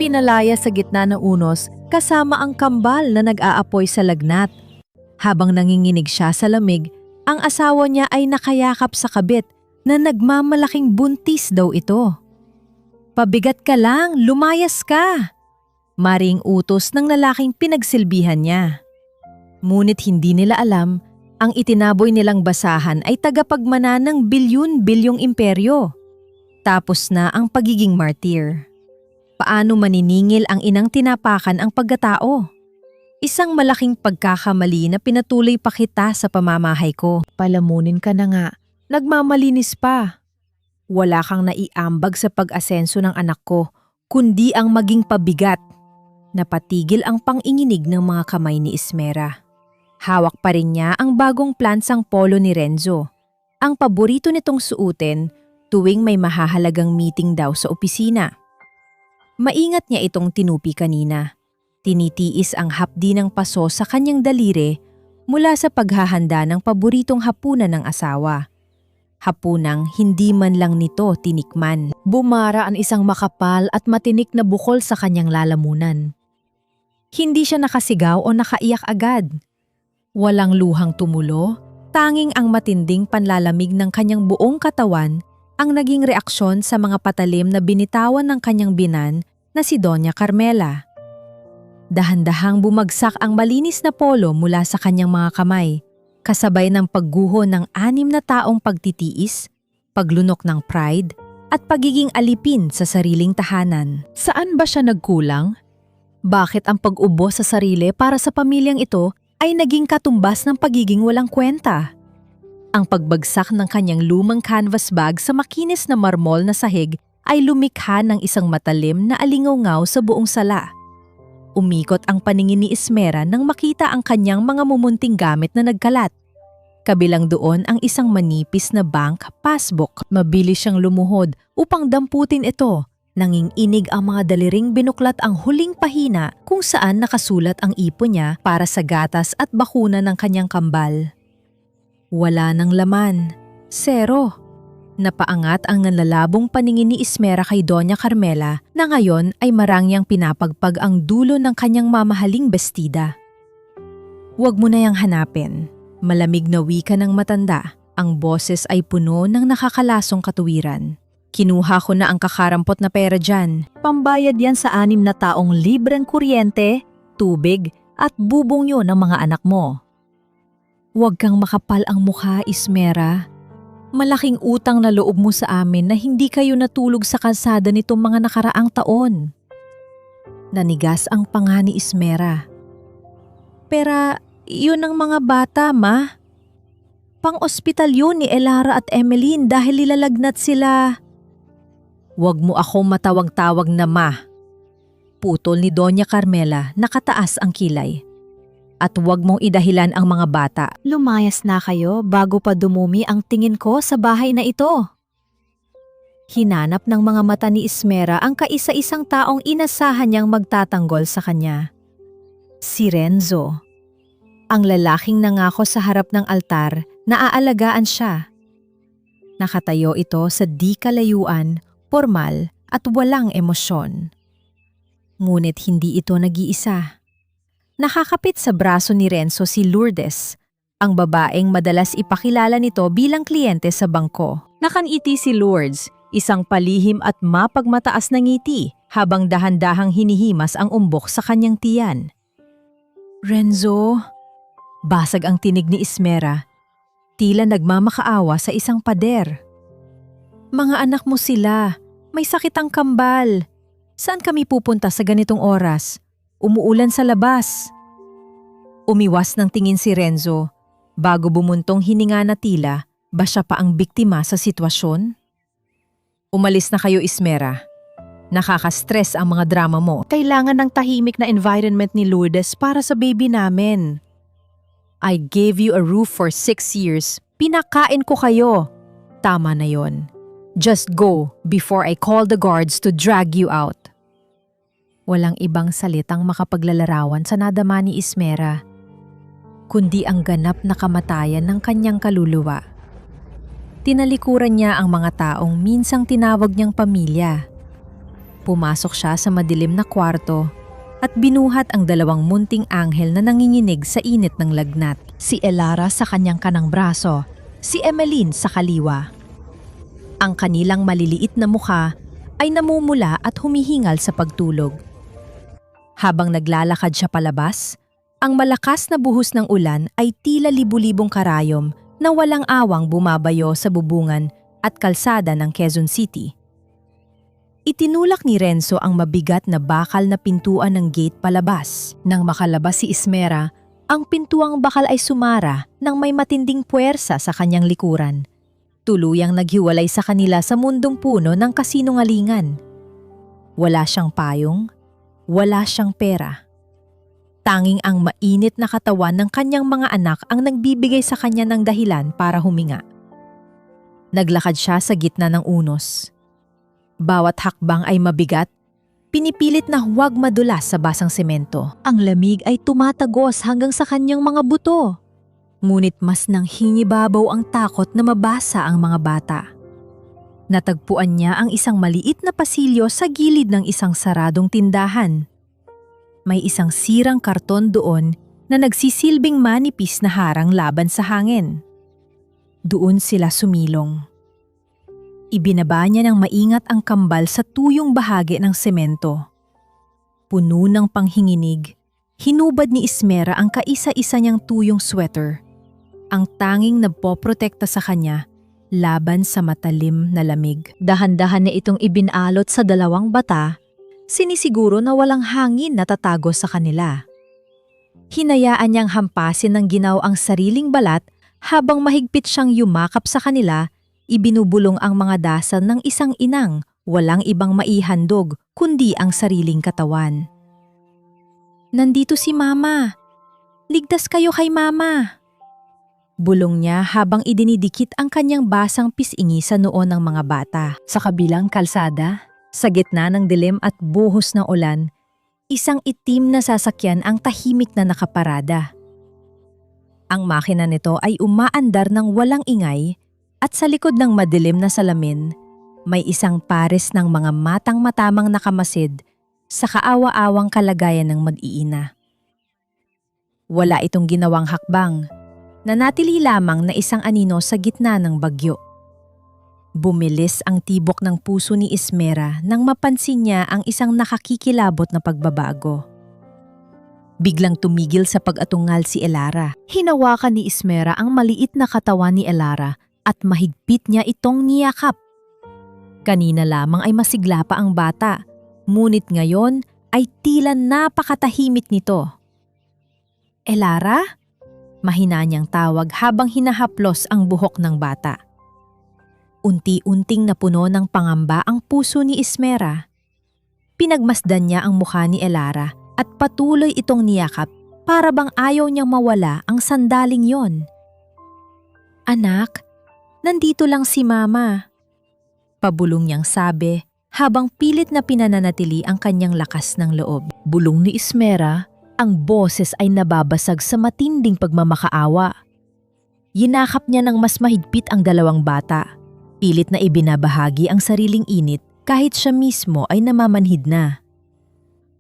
Pinalaya sa gitna ng unos kasama ang kambal na nag-aapoy sa lagnat. Habang nanginginig siya sa lamig, ang asawa niya ay nakayakap sa kabit na nagmamalaking buntis daw ito. "Pabigat ka lang, lumayas ka!" Maring utos ng lalaking pinagsilbihan niya. Ngunit hindi nila alam, ang itinaboy nilang basahan ay tagapagmana ng bilyon-bilyong imperyo. Tapos na ang pagiging martir. Paano maniningil ang inang tinapakan ang pagkatao? Isang malaking pagkakamali na pinatuloy pa kita sa pamamahay ko. Palamunin ka na nga, nagmamalinis pa. Wala kang naiambag sa pag-asenso ng anak ko, kundi ang maging pabigat. Napatigil ang panginginig ng mga kamay ni Ismera. Hawak pa rin niya ang bagong plansang polo ni Renzo. Ang paborito nitong suotin tuwing may mahahalagang meeting daw sa opisina. Maingat niya itong tinupi kanina. Tinitiis ang hapdi ng paso sa kanyang daliri mula sa paghahanda ng paboritong hapunan ng asawa. Hapunang hindi man lang nito tinikman. Bumara ang isang makapal at matinik na bukol sa kanyang lalamunan. Hindi siya nakasigaw o nakaiyak agad. Walang luhang tumulo, tanging ang matinding panlalamig ng kanyang buong katawan ang naging reaksyon sa mga patalim na binitawan ng kanyang binan na si Doña Carmela. Dahan-dahang bumagsak ang malinis na polo mula sa kanyang mga kamay, kasabay ng pagguho ng 6 na taong pagtitiis, paglunok ng pride, at pagiging alipin sa sariling tahanan. Saan ba siya nagkulang? Bakit ang pag-ubo sa sarili para sa pamilyang ito ay naging katumbas ng pagiging walang kwenta? Ang pagbagsak ng kanyang lumang canvas bag sa makinis na marmol na sahig ay lumikha ng isang matalim na alingaw-ngaw sa buong sala. Umikot ang paningin ni Ismera nang makita ang kanyang mga mumunting gamit na nagkalat. Kabilang doon ang isang manipis na bank passbook. Mabilis siyang lumuhod upang damputin ito. Nanginginig ang mga daliring binuklat ang huling pahina kung saan nakasulat ang ipon niya para sa gatas at bakuna ng kanyang kambal. Wala nang laman. Zero. Napaangat ang nanlalabong paningin ni Ismera kay Doña Carmela na ngayon ay marangyang pinapagpag ang dulo ng kanyang mamahaling bestida. "Huwag mo na yang hanapin." Malamig na wika ng matanda. Ang boses ay puno ng nakakalasong katuwiran. "Kinuha ko na ang kakarampot na pera dyan. Pambayad yan sa 6 na taong libreng kuryente, tubig at bubong yun ng mga anak mo." "Huwag kang makapal ang mukha, Ismera. Malaking utang na loob mo sa amin na hindi kayo natulog sa kalsada nitong mga nakaraang taon." Nanigas ang panga ni Ismera. "Pera, yun ang mga bata, ma. Pang-ospital yun ni Elara at Emeline dahil nilalagnat sila." "Huwag mo ako matawag-tawag na ma." Putol ni Doña Carmela, nakataas ang kilay. "At huwag mong idahilan ang mga bata. Lumayas na kayo bago pa dumumi ang tingin ko sa bahay na ito." Hinanap ng mga mata ni Ismera ang kaisa-isang taong inasahan niyang magtatanggol sa kanya. Si Renzo. Ang lalaking nangako sa harap ng altar na aalagaan siya. Nakatayo ito sa di kalayuan, formal at walang emosyon. Ngunit hindi ito nag-iisa. Nakakapit sa braso ni Renzo si Lourdes, ang babaeng madalas ipakilala nito bilang kliyente sa bangko. Nakangiti si Lourdes, isang palihim at mapagmataas na ngiti habang dahan-dahang hinihimas ang umbok sa kanyang tiyan. "Renzo?" Basag ang tinig ni Ismera, tila nagmamakaawa sa isang pader. "Mga anak mo sila, may sakit ang kambal. Saan kami pupunta sa ganitong oras? Umuulan sa labas." Umiwas ng tingin si Renzo, bago bumuntong hininga na tila ba siya pa ang biktima sa sitwasyon? "Umalis na kayo, Ismera. Nakaka-stress ang mga drama mo. Kailangan ng tahimik na environment ni Lourdes para sa baby namin. I gave you a roof for 6 years. Pinakain ko kayo. Tama na yon. Just go before I call the guards to drag you out." Walang ibang salitang makapaglalarawan sa nadama ni Ismera, kundi ang ganap na kamatayan ng kanyang kaluluwa. Tinalikuran niya ang mga taong minsang tinawag niyang pamilya. Pumasok siya sa madilim na kwarto at binuhat ang dalawang munting anghel na nanginginig sa init ng lagnat. Si Elara sa kanyang kanang braso, si Emeline sa kaliwa. Ang kanilang maliliit na mukha ay namumula at humihingal sa pagtulog. Habang naglalakad siya palabas, ang malakas na buhos ng ulan ay tila libu-libong karayom na walang awang bumabayo sa bubungan at kalsada ng Quezon City. Itinulak ni Renzo ang mabigat na bakal na pintuan ng gate palabas. Nang makalabas si Ismera, ang pintuang bakal ay sumara nang may matinding puwersa sa kanyang likuran. Tuluyang naghiwalay sa kanila sa mundong puno ng kasinungalingan. Wala siyang payong, wala siyang pera. Tanging ang mainit na katawan ng kanyang mga anak ang nagbibigay sa kanya ng dahilan para huminga. Naglakad siya sa gitna ng unos. Bawat hakbang ay mabigat, pinipilit na huwag madulas sa basang semento. Ang lamig ay tumatagos hanggang sa kanyang mga buto. Ngunit mas nang hingibabaw ang takot na mabasa ang mga bata. Natagpuan niya ang isang maliit na pasilyo sa gilid ng isang saradong tindahan. May isang sirang karton doon na nagsisilbing manipis na harang laban sa hangin. Doon sila sumilong. Ibinaba niya ng maingat ang kambal sa tuyong bahagi ng semento. Puno ng panghinginig, hinubad ni Ismera ang kaisa-isa niyang tuyong sweater, ang tanging nagpoprotekta sa kanya laban sa matalim na lamig. Dahan-dahan na itong ibinalot sa dalawang bata, sinisiguro na walang hangin na tatago sa kanila. Hinayaan niyang hampasin ng ginaw ang sariling balat habang mahigpit siyang yumakap sa kanila. Ibinubulong ang mga dasal ng isang inang walang ibang maihandog kundi ang sariling katawan. Nandito si Mama. Ligtas kayo kay Mama. Bulong niya habang idinidikit ang kanyang basang pisingi sa noo ng mga bata. Sa kabilang kalsada, sa gitna ng dilim at buhos ng ulan, isang itim na sasakyan ang tahimik na nakaparada. Ang makina nito ay umaandar ng walang ingay. At sa likod ng madilim na salamin, may isang pares ng mga matang-matamang nakamasid sa kaawa-awang kalagayan ng mag-iina. Wala itong ginawang hakbang, nanatili lamang na isang anino sa gitna ng bagyo. Bumilis ang tibok ng puso ni Ismera nang mapansin niya ang isang nakakikilabot na pagbabago. Biglang tumigil sa pag-atungal si Elara. Hinawakan ni Ismera ang maliit na katawan ni Elara at mahigpit niya itong niyakap. Kanina lamang ay masigla pa ang bata, ngunit ngayon ay tila napakatahimik nito. Elara? Mahina niyang tawag habang hinahaplos ang buhok ng bata. Unti-unting napuno ng pangamba ang puso ni Ismera. Pinagmasdan niya ang mukha ni Elara at patuloy itong niyakap para bang ayaw niyang mawala ang sandaling yon. Anak, nandito lang si Mama. Pabulong niyang sabi habang pilit na pinananatili ang kanyang lakas ng loob. Bulong ni Ismera, ang boses ay nababasag sa matinding pagmamakaawa. Yinakap niya ng mas mahigpit ang dalawang bata. Pilit na ibinabahagi ang sariling init kahit siya mismo ay namamanhid na.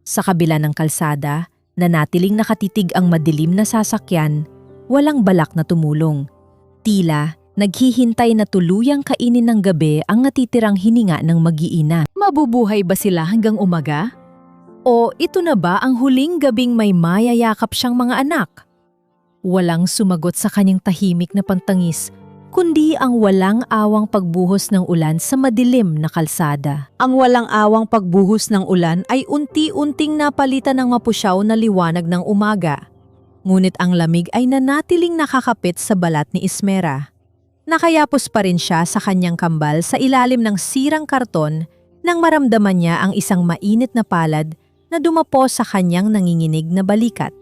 Sa kabila ng kalsada, nanatiling nakatitig ang madilim na sasakyan, walang balak na tumulong. Tila, naghihintay na tuluyang kainin ng gabi ang natitirang hininga ng mag-iina. Mabubuhay ba sila hanggang umaga? O ito na ba ang huling gabing may mayayakap siyang mga anak? Walang sumagot sa kanyang tahimik na pantangis, kundi ang walang awang pagbuhos ng ulan sa madilim na kalsada. Ang walang awang pagbuhos ng ulan ay unti-unting napalitan ng mapusyaw na liwanag ng umaga. Ngunit ang lamig ay nanatiling nakakapit sa balat ni Ismera. Nakayapos pa rin siya sa kanyang kambal sa ilalim ng sirang karton nang maramdaman niya ang isang mainit na palad na dumapo sa kanyang nanginginig na balikat.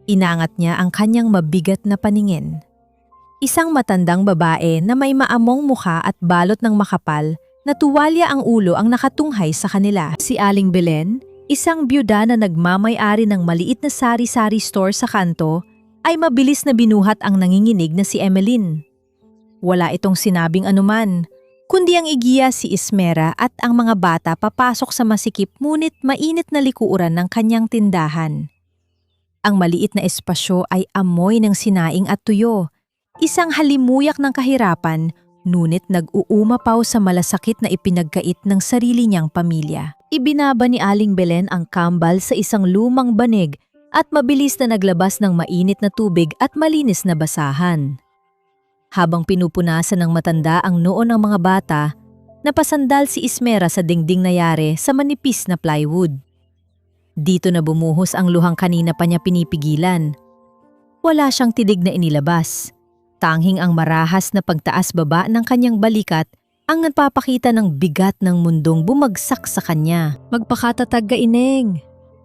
Inangat niya ang kanyang mabigat na paningin. Isang matandang babae na may maamong mukha at balot ng makapal na tuwalya ang ulo ang nakatunghay sa kanila. Si Aling Belen, isang byuda na nagmamay-ari ng maliit na sari-sari store sa kanto, ay mabilis na binuhat ang nanginginig na si Emeline. Wala itong sinabing anuman, kundi ang igiya si Ismera at ang mga bata papasok sa masikip ngunit mainit na likuran ng kanyang tindahan. Ang maliit na espasyo ay amoy ng sinaing at tuyo, isang halimuyak ng kahirapan, ngunit nag-uumapaw sa malasakit na ipinagkait ng sarili niyang pamilya. Ibinaba ni Aling Belen ang kambal sa isang lumang banig at mabilis na naglabas ng mainit na tubig at malinis na basahan. Habang pinupunasan ng matanda ang noo ng mga bata, napasandal si Ismera sa dingding na yare sa manipis na plywood. Dito na bumuhos ang luhang kanina pa niya pinipigilan. Wala siyang tidig na inilabas. Tanging ang marahas na pagtaas-baba ng kanyang balikat ang nagpapakita ng bigat ng mundong bumagsak sa kanya. Magpakatatag ka, Ineng.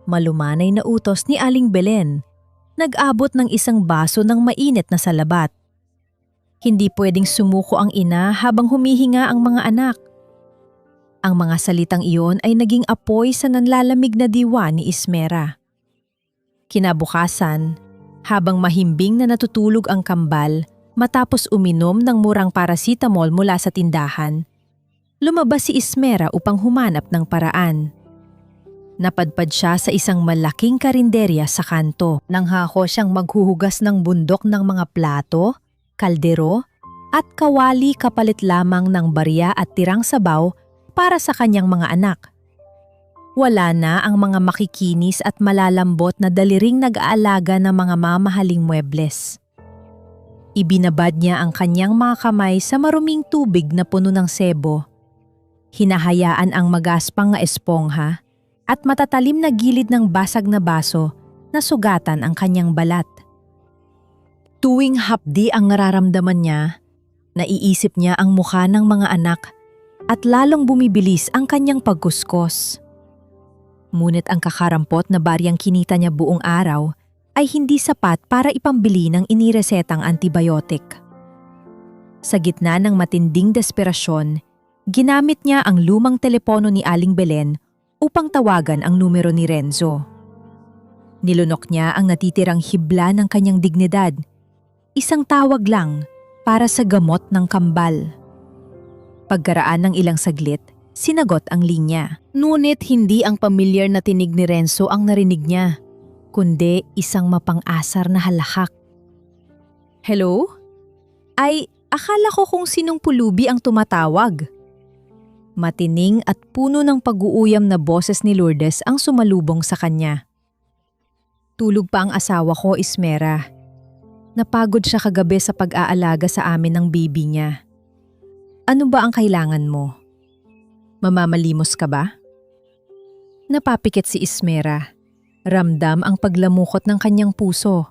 Malumanay na utos ni Aling Belen. Nag-abot ng isang baso ng mainit na salabat. Hindi pwedeng sumuko ang ina habang humihinga ang mga anak. Ang mga salitang iyon ay naging apoy sa nanlalamig na diwa ni Ismera. Kinabukasan, habang mahimbing na natutulog ang kambal matapos uminom ng murang paracetamol mula sa tindahan, lumabas si Ismera upang humanap ng paraan. Napadpad siya sa isang malaking karinderya sa kanto. Nanghako siyang maghuhugas ng bundok ng mga plato, kaldero, at kawali kapalit lamang ng barya at tirang sabaw para sa kanyang mga anak. Wala na ang mga makikinis at malalambot na daliring nag-aalaga ng mga mamahaling muebles. Ibinabad niya ang kanyang mga kamay sa maruming tubig na puno ng sebo. Hinahayaan ang magaspang na espongha at matatalim na gilid ng basag na baso na sugatan ang kanyang balat. Tuwing hapdi ang nararamdaman niya, naiisip niya ang mukha ng mga anak at lalong bumibilis ang kanyang pagkuskos. Ngunit ang kakarampot na baryang kinita niya buong araw ay hindi sapat para ipambili ng iniresetang antibiotic. Sa gitna ng matinding desperasyon, ginamit niya ang lumang telepono ni Aling Belen upang tawagan ang numero ni Renzo. Nilunok niya ang natitirang hibla ng kanyang dignidad. Isang tawag lang para sa gamot ng kambal. Pagkaraan ng ilang saglit, sinagot ang linya. Ngunit hindi ang pamilyar na tinig ni Renzo ang narinig niya, kundi isang mapang-asar na halakak. Hello? Ay, akala ko kung sinong pulubi ang tumatawag. Matining at puno ng pag-uuyam na boses ni Lourdes ang sumalubong sa kanya. Tulog pa ang asawa ko, Ismera. Napagod siya kagabi sa pag-aalaga sa amin ng baby niya. Ano ba ang kailangan mo? Mamamalimos ka ba? Napapikit si Ismera. Ramdam ang paglamukot ng kanyang puso.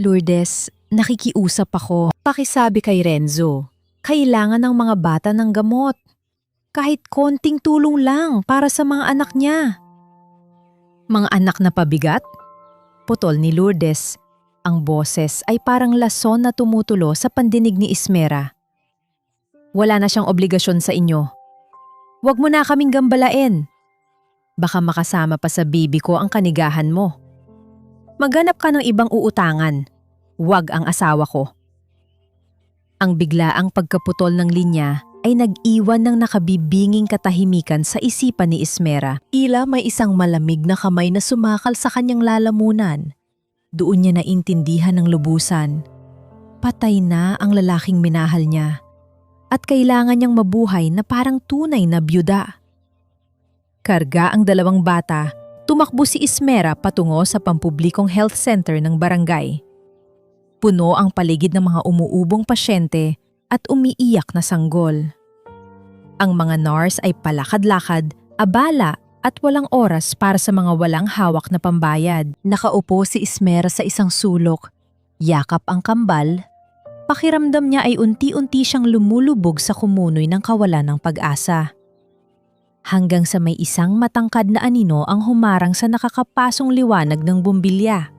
Lourdes, nakikiusap ako. Pakisabi kay Renzo, kailangan ng mga bata ng gamot. Kahit konting tulong lang para sa mga anak niya. Mga anak na pabigat? Putol ni Lourdes. Ang boses ay parang lason na tumutulo sa pandinig ni Ismera. Wala na siyang obligasyon sa inyo. Huwag mo na kaming gambalain. Baka makasama pa sa bibi ko ang kanigahan mo. Maghanap ka ng ibang uutangan. Huwag ang asawa ko. Ang biglaang pagkaputol ng linya ay nag-iwan ng nakabibinging katahimikan sa isipan ni Ismera. Ila may isang malamig na kamay na sumakal sa kanyang lalamunan. Doon niya naintindihan ng lubusan. Patay na ang lalaking minahal niya at kailangan niyang mabuhay na parang tunay na byuda. Karga ang dalawang bata, tumakbo si Ismera patungo sa pampublikong health center ng barangay. Puno ang paligid ng mga umuubong pasyente at umiiyak na sanggol. Ang mga nurse ay palakad-lakad, abala at walang oras para sa mga walang hawak na pambayad. Nakaupo si Ismera sa isang sulok, yakap ang kambal. Pakiramdam niya ay unti-unti siyang lumulubog sa kumunoy ng kawalan ng pag-asa. Hanggang sa may isang matangkad na anino ang humarang sa nakakapasong liwanag ng bumbilya.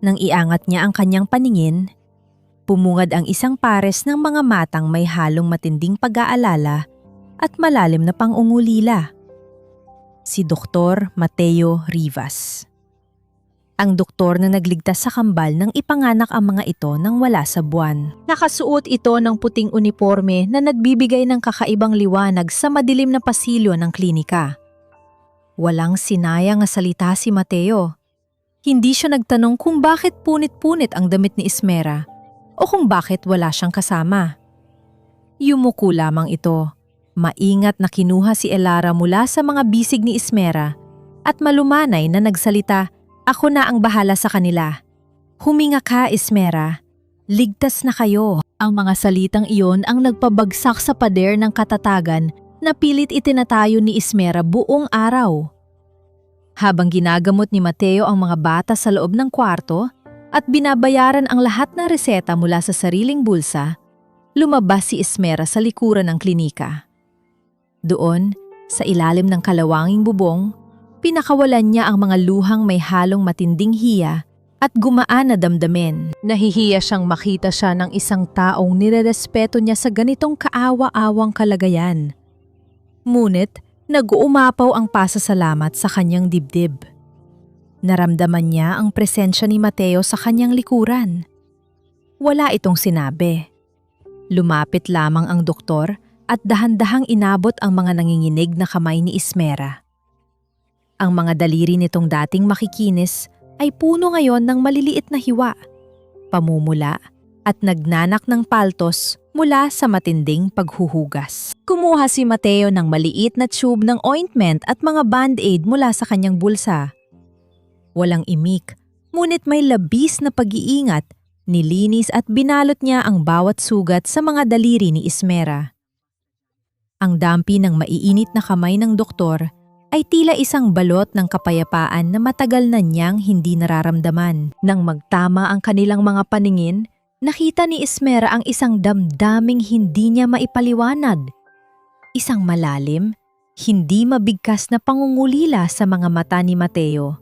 Nang iangat niya ang kanyang paningin, pumungad ang isang pares ng mga matang may halong matinding pag-aalala at malalim na pang-ungulila. Si Dr. Mateo Rivas. ang doktor na nagligtas sa kambal nang ipanganak ang mga ito nang wala sa buwan. Nakasuot ito ng puting uniforme na nagbibigay ng kakaibang liwanag sa madilim na pasilyo ng klinika. Walang sinayang na salita si Mateo. Hindi siya nagtanong kung bakit punit-punit ang damit ni Ismera o kung bakit wala siyang kasama. Yumuko lamang ito. Maingat na kinuha si Elara mula sa mga bisig ni Ismera at malumanay na nagsalita, "Ako na ang bahala sa kanila. Huminga ka, Ismera. Ligtas na kayo." Ang mga salitang iyon ang nagpabagsak sa pader ng katatagan na pilit itinatayo ni Ismera buong araw. Habang ginagamot ni Mateo ang mga bata sa loob ng kwarto at binabayaran ang lahat ng reseta mula sa sariling bulsa, lumabas si Ismera sa likuran ng klinika. Doon, sa ilalim ng kalawanging bubong, pinakawalan niya ang mga luhang may halong matinding hiya at gumaan na damdamin. Nahihiya siyang makita siya ng isang taong nirerespeto niya sa ganitong kaawa-awang kalagayan. Ngunit, nag-uumapaw ang pasasalamat sa kanyang dibdib. Naramdaman niya ang presensya ni Mateo sa kanyang likuran. Wala itong sinabi. Lumapit lamang ang doktor at dahan-dahang inabot ang mga nanginginig na kamay ni Ismera. Ang mga daliri nitong dating makikinis ay puno ngayon ng maliliit na hiwa, pamumula at nagnanak ng paltos mula sa matinding paghuhugas. Kumuha si Mateo ng maliit na tube ng ointment at mga band-aid mula sa kanyang bulsa. Walang imik, ngunit may labis na pag-iingat, nilinis at binalot niya ang bawat sugat sa mga daliri ni Ismera. Ang dampi ng maiinit na kamay ng doktor ay tila isang balot ng kapayapaan na matagal na niyang hindi nararamdaman. Nang magtama ang kanilang mga paningin, nakita ni Ismera ang isang damdaming hindi niya maipaliwanag. Isang malalim, hindi mabigkas na pangungulila sa mga mata ni Mateo.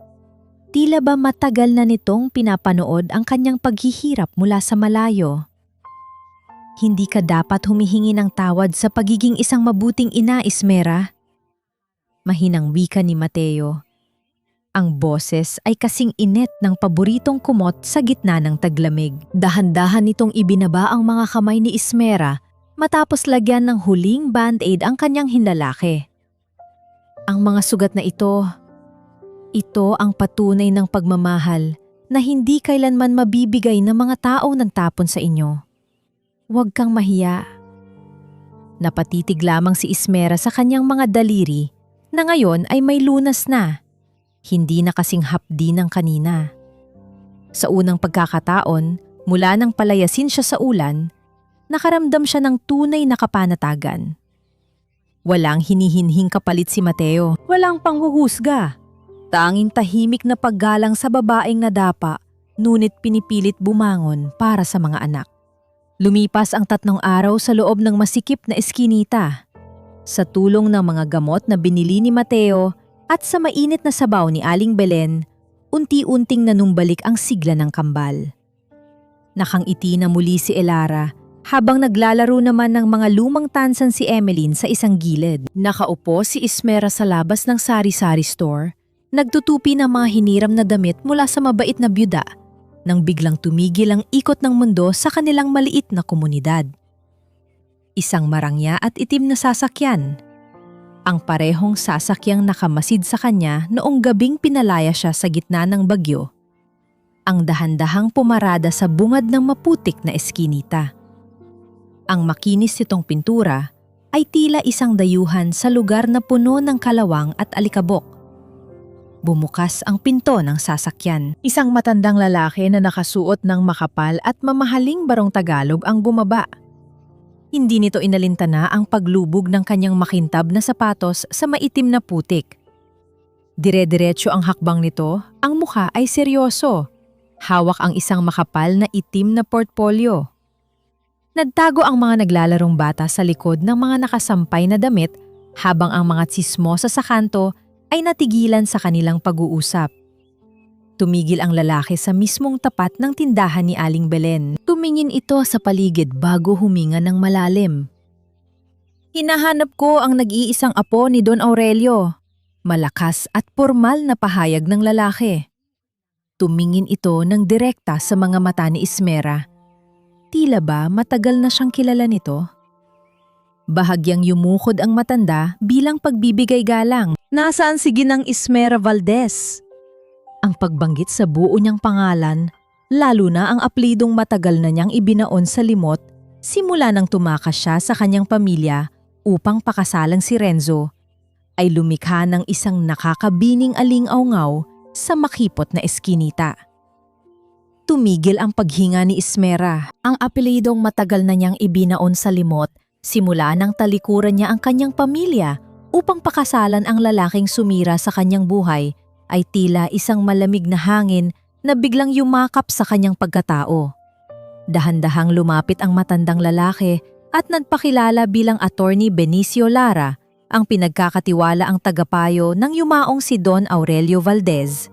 Tila ba matagal na nitong pinapanood ang kanyang paghihirap mula sa malayo. Hindi ka dapat humihingi ng tawad sa pagiging isang mabuting ina, Ismera. Mahinang wika ni Mateo. Ang boses ay kasing init ng paboritong kumot sa gitna ng taglamig. Dahan-dahan nitong ibinaba ang mga kamay ni Ismera matapos lagyan ng huling band-aid ang kanyang hinlalaki. Ang mga sugat na ito ang patunay ng pagmamahal na hindi kailanman mabibigay ng mga taong nagtapon sa inyo. Huwag kang mahiya. Napatitig lamang si Ismera sa kanyang mga daliri na ngayon ay may lunas na. Hindi na kasing hapdi ng kanina. Sa unang pagkakataon, mula nang palayasin siya sa ulan, nakaramdam siya ng tunay na kapanatagan. Walang hinihinhing kapalit si Mateo, walang panghuhusga. Tanging tahimik na paggalang sa babaeng nadapa, ngunit pinipilit bumangon para sa mga anak. Lumipas ang 3 araw sa loob ng masikip na eskinita. Sa tulong ng mga gamot na binili ni Mateo at sa mainit na sabaw ni Aling Belen, unti-unting nanumbalik ang sigla ng kambal. Nakangiti na muli si Elara habang naglalaro naman ng mga lumang tansan si Emeline sa isang gilid. Nakaupo si Ismera sa labas ng sari-sari store, nagtutupi ng mga hiniram na damit mula sa mabait na byuda nang biglang tumigil ang ikot ng mundo sa kanilang maliit na komunidad. Isang marangya at itim na sasakyan. Ang parehong sasakyang nakamasid sa kanya noong gabing pinalaya siya sa gitna ng bagyo. Ang dahan-dahang pumarada sa bungad ng maputik na eskinita. Ang makinis nitong pintura ay tila isang dayuhan sa lugar na puno ng kalawang at alikabok. Bumukas ang pinto ng sasakyan. Isang matandang lalaki na nakasuot ng makapal at mamahaling barong Tagalog ang bumaba. Hindi nito inalintana ang paglubog ng kanyang makintab na sapatos sa maitim na putik. Dire-diretso ang hakbang nito, ang mukha ay seryoso. Hawak ang isang makapal na itim na portfolio. Nagtago ang mga naglalarong bata sa likod ng mga nakasampay na damit habang ang mga tsismosa sa kanto ay natigilan sa kanilang pag-uusap. Tumigil ang lalaki sa mismong tapat ng tindahan ni Aling Belen. Tumingin ito sa paligid bago huminga ng malalim. Hinahanap ko ang nag-iisang apo ni Don Aurelio. Malakas at pormal na pahayag ng lalaki. Tumingin ito ng direkta sa mga mata ni Ismera. Tila ba matagal na siyang kilala nito? Bahagyang yumukod ang matanda bilang pagbibigay galang. Nasaan si Ginang Ismera Valdez? Ang pagbanggit sa buo niyang pangalan, lalo na ang aplidong matagal na niyang ibinaon sa limot, simula nang tumakas siya sa kanyang pamilya upang pakasalang si Renzo, ay lumikha ng isang nakakabining aling-awngaw sa makipot na eskinita. Tumigil ang paghinga ni Ismera. Ang apelidong matagal na niyang ibinaon sa limot, simula nang talikuran niya ang kanyang pamilya upang pakasalan ang lalaking sumira sa kanyang buhay, ay tila isang malamig na hangin na biglang yumakap sa kanyang pagkatao. Dahan-dahang lumapit ang matandang lalaki at nagpakilala bilang Attorney Benicio Lara, ang pinagkakatiwala ang tagapayo ng yumaong si Don Aurelio Valdez.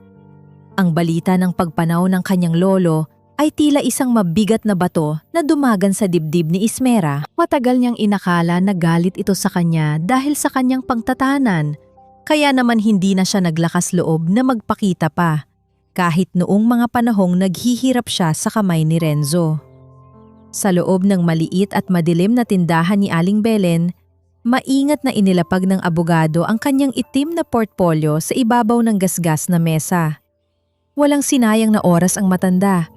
Ang balita ng pagpanaw ng kanyang lolo ay tila isang mabigat na bato na dumagan sa dibdib ni Ismera. Matagal niyang inakala na galit ito sa kanya dahil sa kanyang pangtatanan, kaya naman hindi na siya naglakas loob na magpakita pa, kahit noong mga panahong naghihirap siya sa kamay ni Renzo. Sa loob ng maliit at madilim na tindahan ni Aling Belen, maingat na inilapag ng abogado ang kanyang itim na portfolio sa ibabaw ng gasgas na mesa. Walang sinayang na oras ang matanda.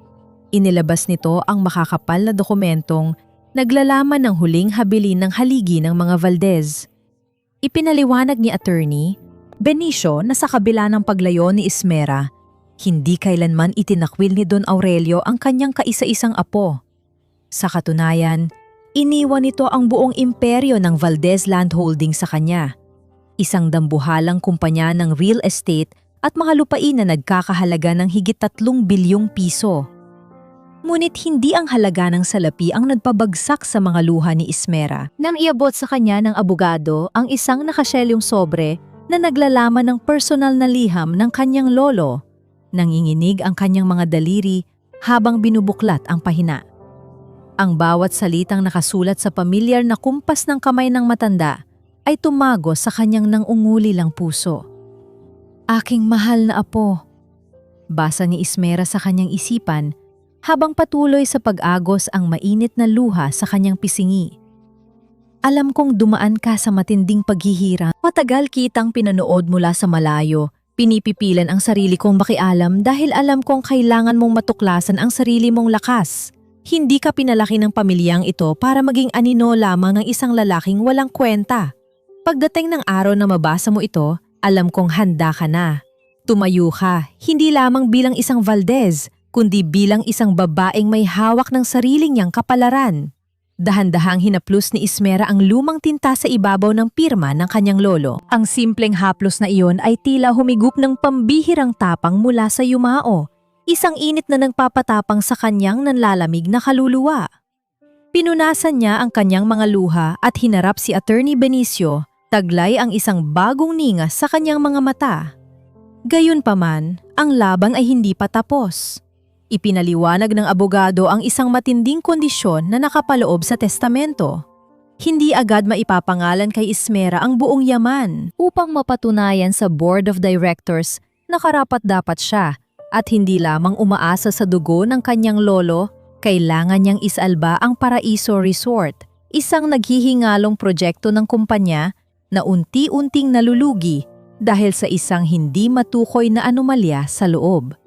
Inilabas nito ang makakapal na dokumentong naglalaman ng huling habilin ng haligi ng mga Valdez. Ipinaliwanag ni Attorney Benicio na sa kabila ng paglayo ni Ismera, hindi kailanman itinakwil ni Don Aurelio ang kanyang kaisa-isang apo. Sa katunayan, iniwan nito ang buong imperyo ng Valdez Land Holding sa kanya, isang dambuhalang kumpanya ng real estate at mga lupain na nagkakahalaga ng higit 3 bilyong piso. Ngunit hindi ang halaga ng salapi ang nagpabagsak sa mga luha ni Ismera nang iabot sa kanya ng abogado ang isang nakasyelyong sobre na naglalaman ng personal na liham ng kanyang lolo. Nanginginig ang kanyang mga daliri habang binubuklat ang pahina. Ang bawat salitang nakasulat sa pamilyar na kumpas ng kamay ng matanda ay tumago sa kanyang nangungulilang puso. Aking mahal na apo, basa ni Ismera sa kanyang isipan habang patuloy sa pag-agos ang mainit na luha sa kanyang pisingi. Alam kong dumaan ka sa matinding paghihirap. Matagal kitang pinanood mula sa malayo. Pinipipilan ang sarili kong makialam dahil alam kong kailangan mong matuklasan ang sarili mong lakas. Hindi ka pinalaki ng pamilyang ito para maging anino lamang ng isang lalaking walang kwenta. Pagdating ng araw na mabasa mo ito, alam kong handa ka na. Tumayo ka, hindi lamang bilang isang Valdez, kundi bilang isang babaeng may hawak ng sariling niyang kapalaran. Dahan-dahang hinaplos ni Ismera ang lumang tinta sa ibabaw ng pirma ng kanyang lolo. Ang simpleng haplos na iyon ay tila humigup ng pambihirang tapang mula sa yumao, isang init na nagpapatapang sa kanyang nanlalamig na kaluluwa. Pinunasan niya ang kanyang mga luha at hinarap si Attorney Benicio, taglay ang isang bagong ningas sa kanyang mga mata. Gayunpaman, ang laban ay hindi pa tapos. Ipinaliwanag ng abogado ang isang matinding kondisyon na nakapaloob sa testamento. Hindi agad maipapangalan kay Ismera ang buong yaman upang mapatunayan sa Board of Directors na karapat-dapat siya at hindi lamang umaasa sa dugo ng kanyang lolo, kailangan niyang isalba ang Paraiso Resort, isang naghihingalong proyekto ng kumpanya na unti-unting nalulugi dahil sa isang hindi matukoy na anomalya sa loob.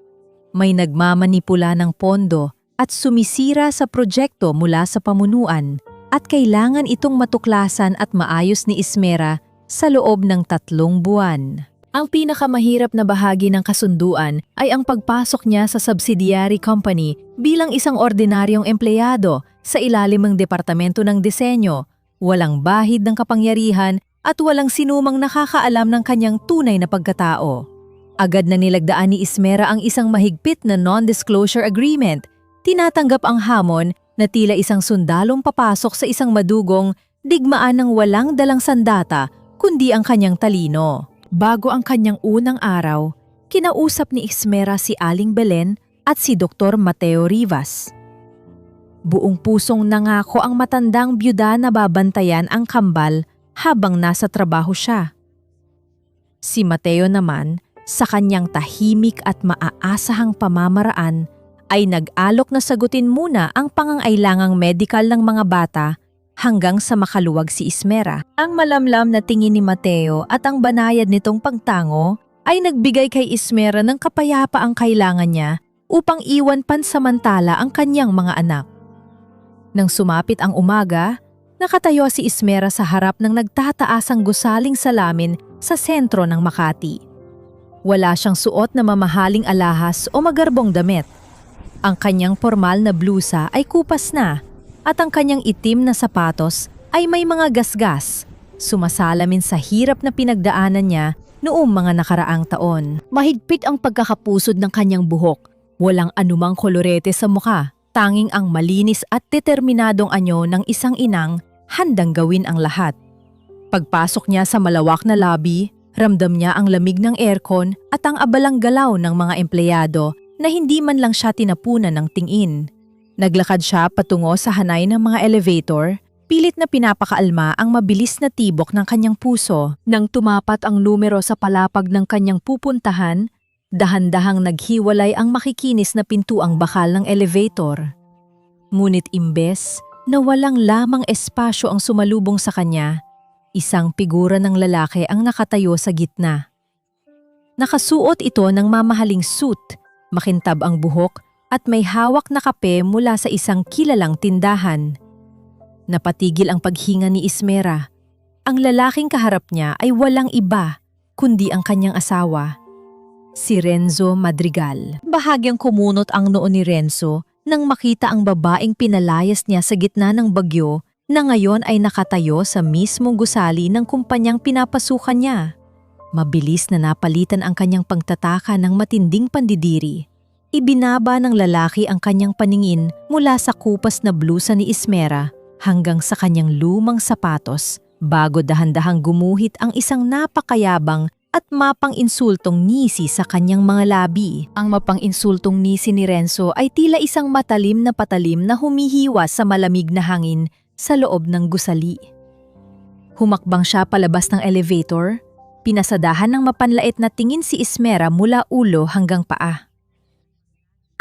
May nagmamanipula ng pondo at sumisira sa proyekto mula sa pamunuan at kailangan itong matuklasan at maayos ni Ismera sa loob ng 3 buwan. Ang pinakamahirap na bahagi ng kasunduan ay ang pagpasok niya sa subsidiary company bilang isang ordinaryong empleyado sa ilalim ng Departamento ng Disenyo, walang bahid ng kapangyarihan at walang sinumang nakakaalam ng kanyang tunay na pagkatao. Agad na nilagdaan ni Ismera ang isang mahigpit na non-disclosure agreement. Tinatanggap ang hamon na tila isang sundalong papasok sa isang madugong digmaan ng walang dalang sandata kundi ang kanyang talino. Bago ang kanyang unang araw, kinausap ni Ismera si Aling Belen at si Dr. Mateo Rivas. Buong pusong nangako ang matandang byuda na babantayan ang kambal habang nasa trabaho siya. Si Mateo naman, Sa kanyang tahimik at maaasahang pamamaraan, ay nag-alok na sagutin muna ang pangangailangang medikal ng mga bata hanggang sa makaluwag si Ismera. Ang malamlam na tingin ni Mateo at ang banayad nitong pagtango ay nagbigay kay Ismera ng kapayapaang kailangan niya upang iwan pansamantala ang kanyang mga anak. Nang sumapit ang umaga, nakatayo si Ismera sa harap ng nagtataasang gusaling salamin sa sentro ng Makati. Wala siyang suot na mamahaling alahas o magarbong damit. Ang kanyang formal na blusa ay kupas na at ang kanyang itim na sapatos ay may mga gasgas, sumasalamin sa hirap na pinagdaanan niya noong mga nakaraang taon. Mahigpit ang pagkakapusod ng kanyang buhok, walang anumang kolorete sa mukha, tanging ang malinis at determinadong anyo ng isang inang handang gawin ang lahat. Pagpasok niya sa malawak na lobby, ramdam niya ang lamig ng aircon at ang abalang galaw ng mga empleyado na hindi man lang siya tinapunan ng tingin. Naglakad siya patungo sa hanay ng mga elevator, pilit na pinapakaalma ang mabilis na tibok ng kanyang puso. Nang tumapat ang numero sa palapag ng kanyang pupuntahan, dahan-dahang naghiwalay ang makikinis na pintuang bakal ng elevator. Ngunit imbes na walang lamang espasyo ang sumalubong sa kanya, isang figura ng lalaki ang nakatayo sa gitna. Nakasuot ito ng mamahaling suit, makintab ang buhok at may hawak na kape mula sa isang kilalang tindahan. Napatigil ang paghinga ni Ismera. Ang lalaking kaharap niya ay walang iba kundi ang kanyang asawa, si Renzo Madrigal. Bahagyang kumunot ang noo ni Renzo nang makita ang babaeng pinalayas niya sa gitna ng bagyo na ngayon ay nakatayo sa mismong gusali ng kumpanyang pinapasukan niya. Mabilis na napalitan ang kanyang pagtataka ng matinding pandidiri. Ibinaba ng lalaki ang kanyang paningin mula sa kupas na blusa ni Ismera hanggang sa kanyang lumang sapatos bago dahan-dahang gumuhit ang isang napakayabang at mapang-insultong ngisi sa kanyang mga labi. Ang mapang-insultong ngisi ni Renzo ay tila isang matalim na patalim na humihiwa sa malamig na hangin sa loob ng gusali. Humakbang siya palabas ng elevator, pinasadahan ng mapanlait na tingin si Ismera mula ulo hanggang paa.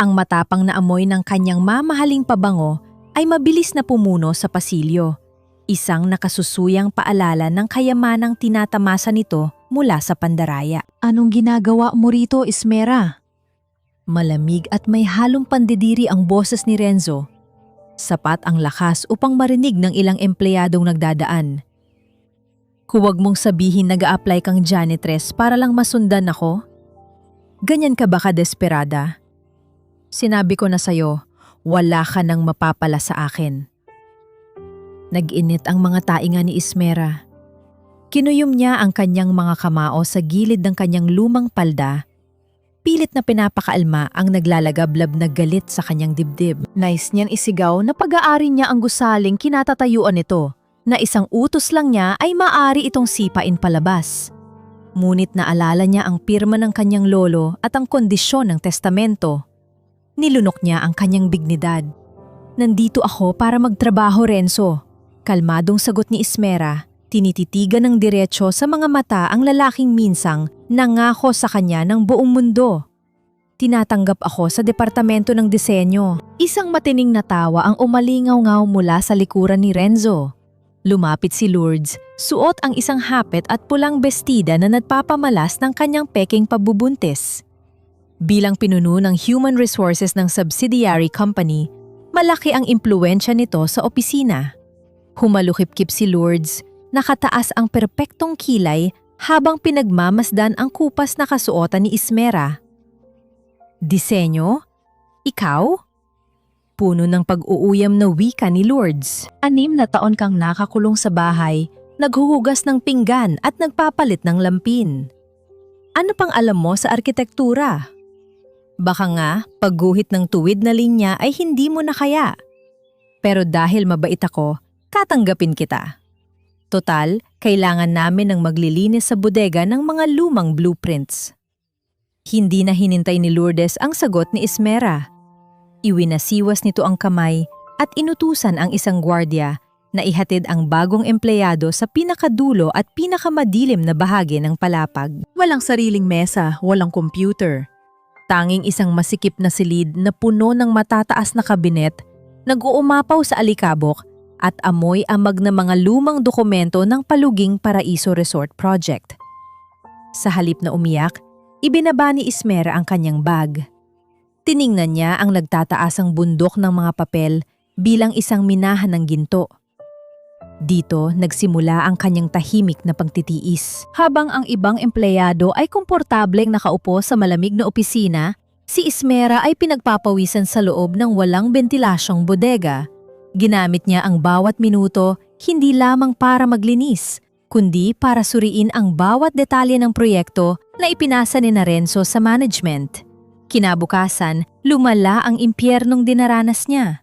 Ang matapang na amoy ng kanyang mamahaling pabango ay mabilis na pumuno sa pasilyo, isang nakasusuyang paalala ng kayamanang tinatamasa nito mula sa pandaraya. Anong ginagawa mo rito, Ismera? Malamig at may halong pandidiri ang boses ni Renzo. Sapat ang lakas upang marinig ng ilang empleyadong nagdadaan. Huwag mong sabihin nag-a-apply kang janitress para lang masundan ako? Ganyan ka ba kadesperada? Sinabi ko na sa'yo, wala ka nang mapapala sa akin. Nag-init ang mga tainga ni Ismera. Kinuyom niya ang kanyang mga kamao sa gilid ng kanyang lumang palda. Pilit na pinapakaalma ang naglalagablab na galit sa kanyang dibdib. Nais niyan isigaw na pag-aari niya ang gusaling kinatatayuan nito, na isang utos lang niya ay maaari itong sipain palabas. Ngunit naalala niya ang pirma ng kanyang lolo at ang kondisyon ng testamento. Nilunok niya ang kanyang dignidad. Nandito ako para magtrabaho, Renzo. Kalmadong sagot ni Ismera, tinititigan ng diretsyo sa mga mata ang lalaking minsang nangako sa kanya ng buong mundo. Tinatanggap ako sa departamento ng disenyo. Isang matining na tawa ang umalingaw-ngaw mula sa likuran ni Renzo. Lumapit si Lourdes, suot ang isang hapet at pulang bestida na nagpapamalas ng kanyang peking pabubuntis. Bilang pinuno ng human resources ng subsidiary company, malaki ang impluwensya nito sa opisina. Humalukip-kip si Lourdes, nakataas ang perpektong kilay habang pinagmamasdan ang kupas na kasuotan ni Ismera. Disenyo? Ikaw? Puno ng pag-uuyam na wika ni Lourdes. 6 na taon kang nakakulong sa bahay, naghuhugas ng pinggan at nagpapalit ng lampin. Ano pang alam mo sa arkitektura? Baka nga, pagguhit ng tuwid na linya ay hindi mo na kaya. Pero dahil mabait ako, tatanggapin kita. Total, kailangan namin ng maglilinis sa bodega ng mga lumang blueprints. Hindi na hinintay ni Lourdes ang sagot ni Ismera. Iwinasiwas nito ang kamay at inutusan ang isang gwardiya Naihatid ang bagong empleyado sa pinakadulo at pinakamadilim na bahagi ng palapag. Walang sariling mesa, walang computer. Tanging isang masikip na silid na puno ng matataas na kabinet, nag-uumapaw sa alikabok at amoy amag na mga lumang dokumento ng Paluging Paraiso Resort Project. Sa halip na umiyak, ibinaba ni Ismera ang kanyang bag. Tiningnan niya ang nagtataasang bundok ng mga papel bilang isang minahan ng ginto. Dito nagsimula ang kanyang tahimik na pagtitiis. Habang ang ibang empleyado ay komportableng nakaupo sa malamig na opisina, si Ismera ay pinagpapawisan sa loob ng walang bentilasyong bodega. Ginamit niya ang bawat minuto hindi lamang para maglinis, kundi para suriin ang bawat detalye ng proyekto na ipinasa ni Renzo sa management. Kinabukasan, lumala ang impyernong dinaranas niya.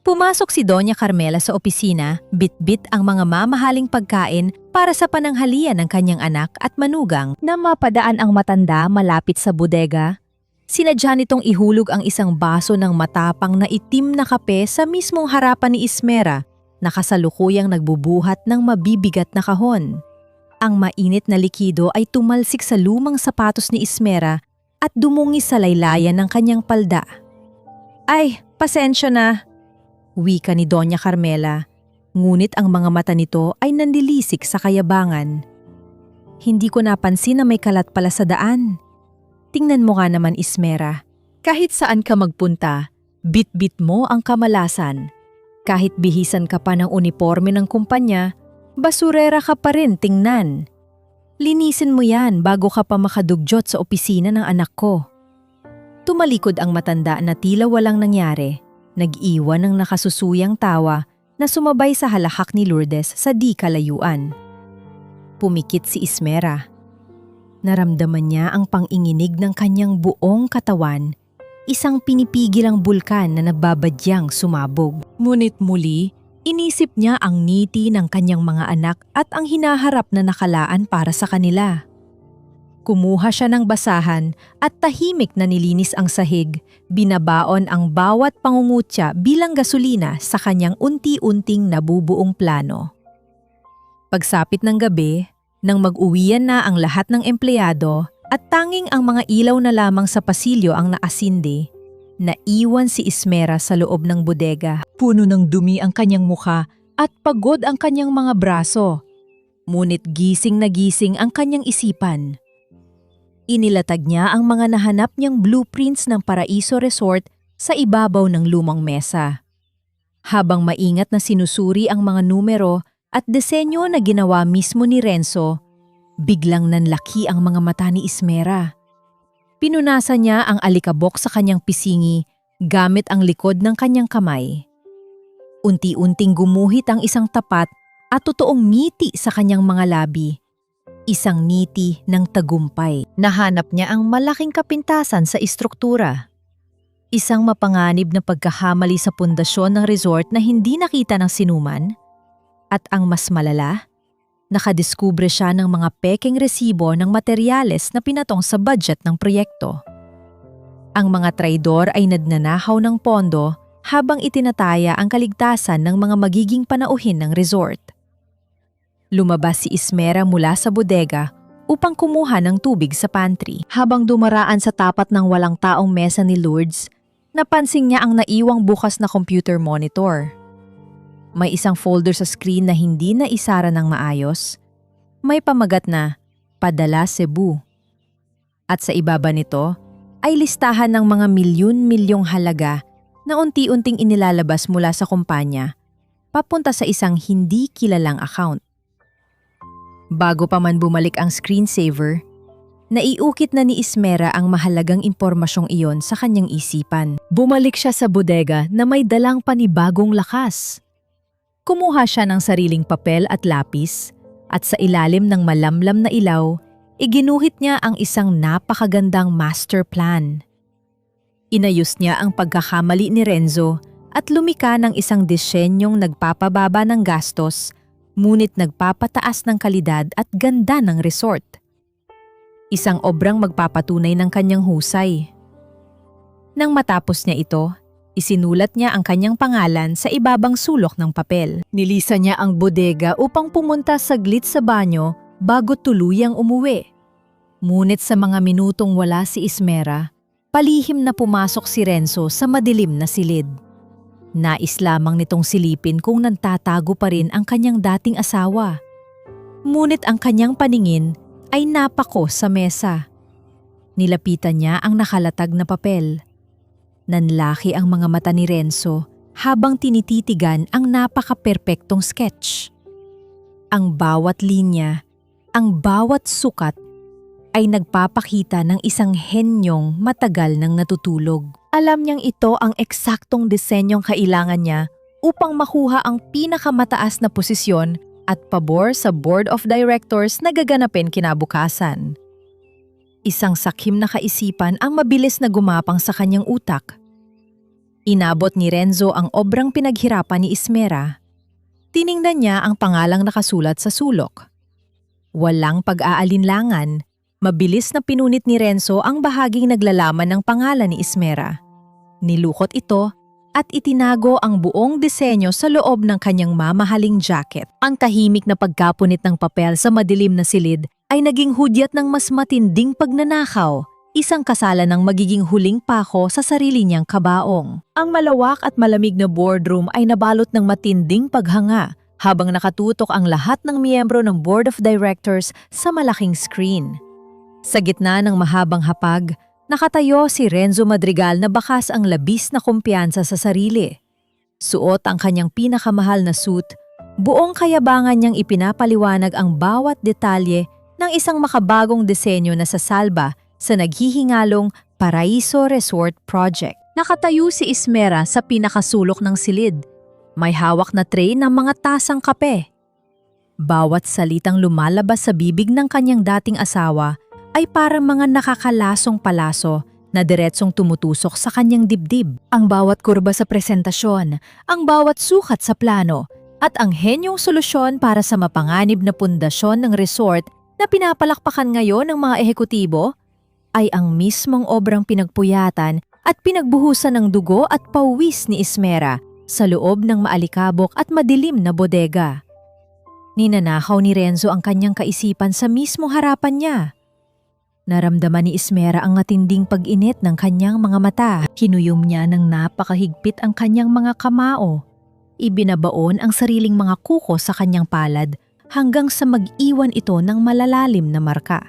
Pumasok si Doña Carmela sa opisina, bit-bit ang mga mamahaling pagkain para sa pananghalian ng kanyang anak at manugang. Na mapadaan ang matanda malapit sa bodega, sinadya nitong ihulog ang isang baso ng matapang na itim na kape sa mismong harapan ni Ismera na kasalukuyang nagbubuhat ng mabibigat na kahon. Ang mainit na likido ay tumalsik sa lumang sapatos ni Ismera at dumungi sa laylayan ng kanyang palda. "Ay, pasensya na," wika ni Doña Carmela, ngunit ang mga mata nito ay nanlilisik sa kayabangan. "Hindi ko napansin na may kalat pala sa daan. Tingnan mo nga naman, Ismera. Kahit saan ka magpunta, bit-bit mo ang kamalasan. Kahit bihisan ka pa ng uniforme ng kumpanya, basurera ka pa rin tingnan. Linisin mo yan bago ka pa makadugyot sa opisina ng anak ko." Tumalikod ang matanda na tila walang nangyari. Nag-iwan ng nakasusuyang tawa na sumabay sa halahak ni Lourdes sa di kalayuan. Pumikit si Ismera. Naramdaman niya ang panginginig ng kanyang buong katawan, isang pinipigilang bulkan na nagbabadyang sumabog. Ngunit muli, inisip niya ang ngiti ng kanyang mga anak at ang hinaharap na nakalaan para sa kanila. Kumuha siya ng basahan at tahimik na nilinis ang sahig, binabaon ang bawat pangungutya bilang gasolina sa kanyang unti-unting nabubuong plano. Pagsapit ng gabi, nang mag-uwian na ang lahat ng empleyado at tanging ang mga ilaw na lamang sa pasilyo ang naasindi, naiwan si Ismera sa loob ng bodega. Puno ng dumi ang kanyang mukha at pagod ang kanyang mga braso. Ngunit gising na gising ang kanyang isipan. Inilatag niya ang mga nahanap niyang blueprints ng Paraiso Resort sa ibabaw ng lumang mesa. Habang maingat na sinusuri ang mga numero at disenyo na ginawa mismo ni Renzo, biglang nanlaki ang mga mata ni Ismera. Pinunasan niya ang alikabok sa kanyang pisingi gamit ang likod ng kanyang kamay. Unti-unting gumuhit ang isang tapat at totoong ngiti sa kanyang mga labi. Isang ngiti ng tagumpay. Nahanap niya ang malaking kapintasan sa istruktura. Isang mapanganib na pagkahamali sa pundasyon ng resort na hindi nakita ng sinuman. At ang mas malala, nakadiskubre siya ng mga pekeng resibo ng materyales na pinatong sa budget ng proyekto. Ang mga traidor ay nagnanakaw ng pondo habang itinataya ang kaligtasan ng mga magiging panauhin ng resort. Lumabas si Ismera mula sa bodega upang kumuha ng tubig sa pantry. Habang dumaraan sa tapat ng walang taong mesa ni Lourdes, napansin niya ang naiwang bukas na computer monitor. May isang folder sa screen na hindi na isara ng maayos. May pamagat na "Padala Cebu." At sa ibaba nito ay listahan ng mga milyon-milyong halaga na unti-unting inilalabas mula sa kumpanya papunta sa isang hindi kilalang account. Bago pa man bumalik ang screensaver, naiukit na ni Ismera ang mahalagang impormasyong iyon sa kanyang isipan. Bumalik siya sa bodega na may dalang panibagong lakas. Kumuha siya ng sariling papel at lapis at sa ilalim ng malamlam na ilaw, iginuhit niya ang isang napakagandang master plan. Inayos niya ang pagkakamali ni Renzo at lumika ng isang disenyong nagpapababa ng gastos, ngunit nagpapataas ng kalidad at ganda ng resort. Isang obrang magpapatunay ng kanyang husay. Nang matapos niya ito, Isinulat niya ang kanyang pangalan sa ibabang sulok ng papel. Nilisan niya ang bodega upang pumunta saglit sa banyo bago tuluyang umuwi. Ngunit sa mga minutong wala si Ismera, palihim na pumasok si Renzo sa madilim na silid. Nais lamang nitong silipin kung nagtatago pa rin ang kanyang dating asawa. Ngunit ang kanyang paningin ay napako sa mesa. Nilapitan niya ang nakalatag na papel. Nanlaki ang mga mata ni Renzo habang tinititigan ang napaka-perpektong sketch. Ang bawat linya, ang bawat sukat ay nagpapakita ng isang henyong matagal nang natutulog. Alam niyang ito ang eksaktong disenyong kailangan niya upang makuha ang pinakamataas na posisyon at pabor sa Board of Directors na gaganapin kinabukasan. Isang sakim na kaisipan ang mabilis na gumapang sa kanyang utak. Inabot ni Renzo ang obrang pinaghirapan ni Ismera. Tiningnan niya ang pangalang nakasulat sa sulok. Walang pag-aalinlangan, mabilis na pinunit ni Renzo ang bahaging naglalaman ng pangalan ni Ismera. Nilukot ito at itinago ang buong disenyo sa loob ng kanyang mamahaling jacket. Ang tahimik na pagkapunit ng papel sa madilim na silid ay naging hudyat ng mas matinding pagnanakaw, isang kasalan ng magiging huling pako sa sarili niyang kabaong. Ang malawak at malamig na boardroom ay nabalot ng matinding paghanga habang nakatutok ang lahat ng miyembro ng Board of Directors sa malaking screen. Sa gitna ng mahabang hapag, nakatayo si Renzo Madrigal na bakas ang labis na kumpiyansa sa sarili. Suot ang kanyang pinakamahal na suit, buong kayabangan niyang ipinapaliwanag ang bawat detalye ng isang makabagong disenyo na sasalba sa naghihingalong Paraiso Resort Project. Nakatayo si Ismera sa pinakasulok ng silid. May hawak na tray ng mga tasang kape. Bawat salitang lumalabas sa bibig ng kanyang dating asawa ay parang mga nakakalasong palaso na diretsong tumutusok sa kanyang dibdib. Ang bawat kurba sa presentasyon, ang bawat sukat sa plano, at ang henyong solusyon para sa mapanganib na pundasyon ng resort na pinapalakpakan ngayon ng mga ehekutibo ay ang mismong obrang pinagpuyatan at pinagbuhusan ng dugo at pawis ni Ismera sa loob ng maalikabok at madilim na bodega. Ninanakaw ni Renzo ang kanyang kaisipan sa mismong harapan niya. Naramdaman ni Ismera ang matinding pag-init ng kanyang mga mata. Hinuyom niya ng napakahigpit ang kanyang mga kamao. Ibinabaon ang sariling mga kuko sa kanyang palad hanggang sa mag-iwan ito ng malalalim na marka.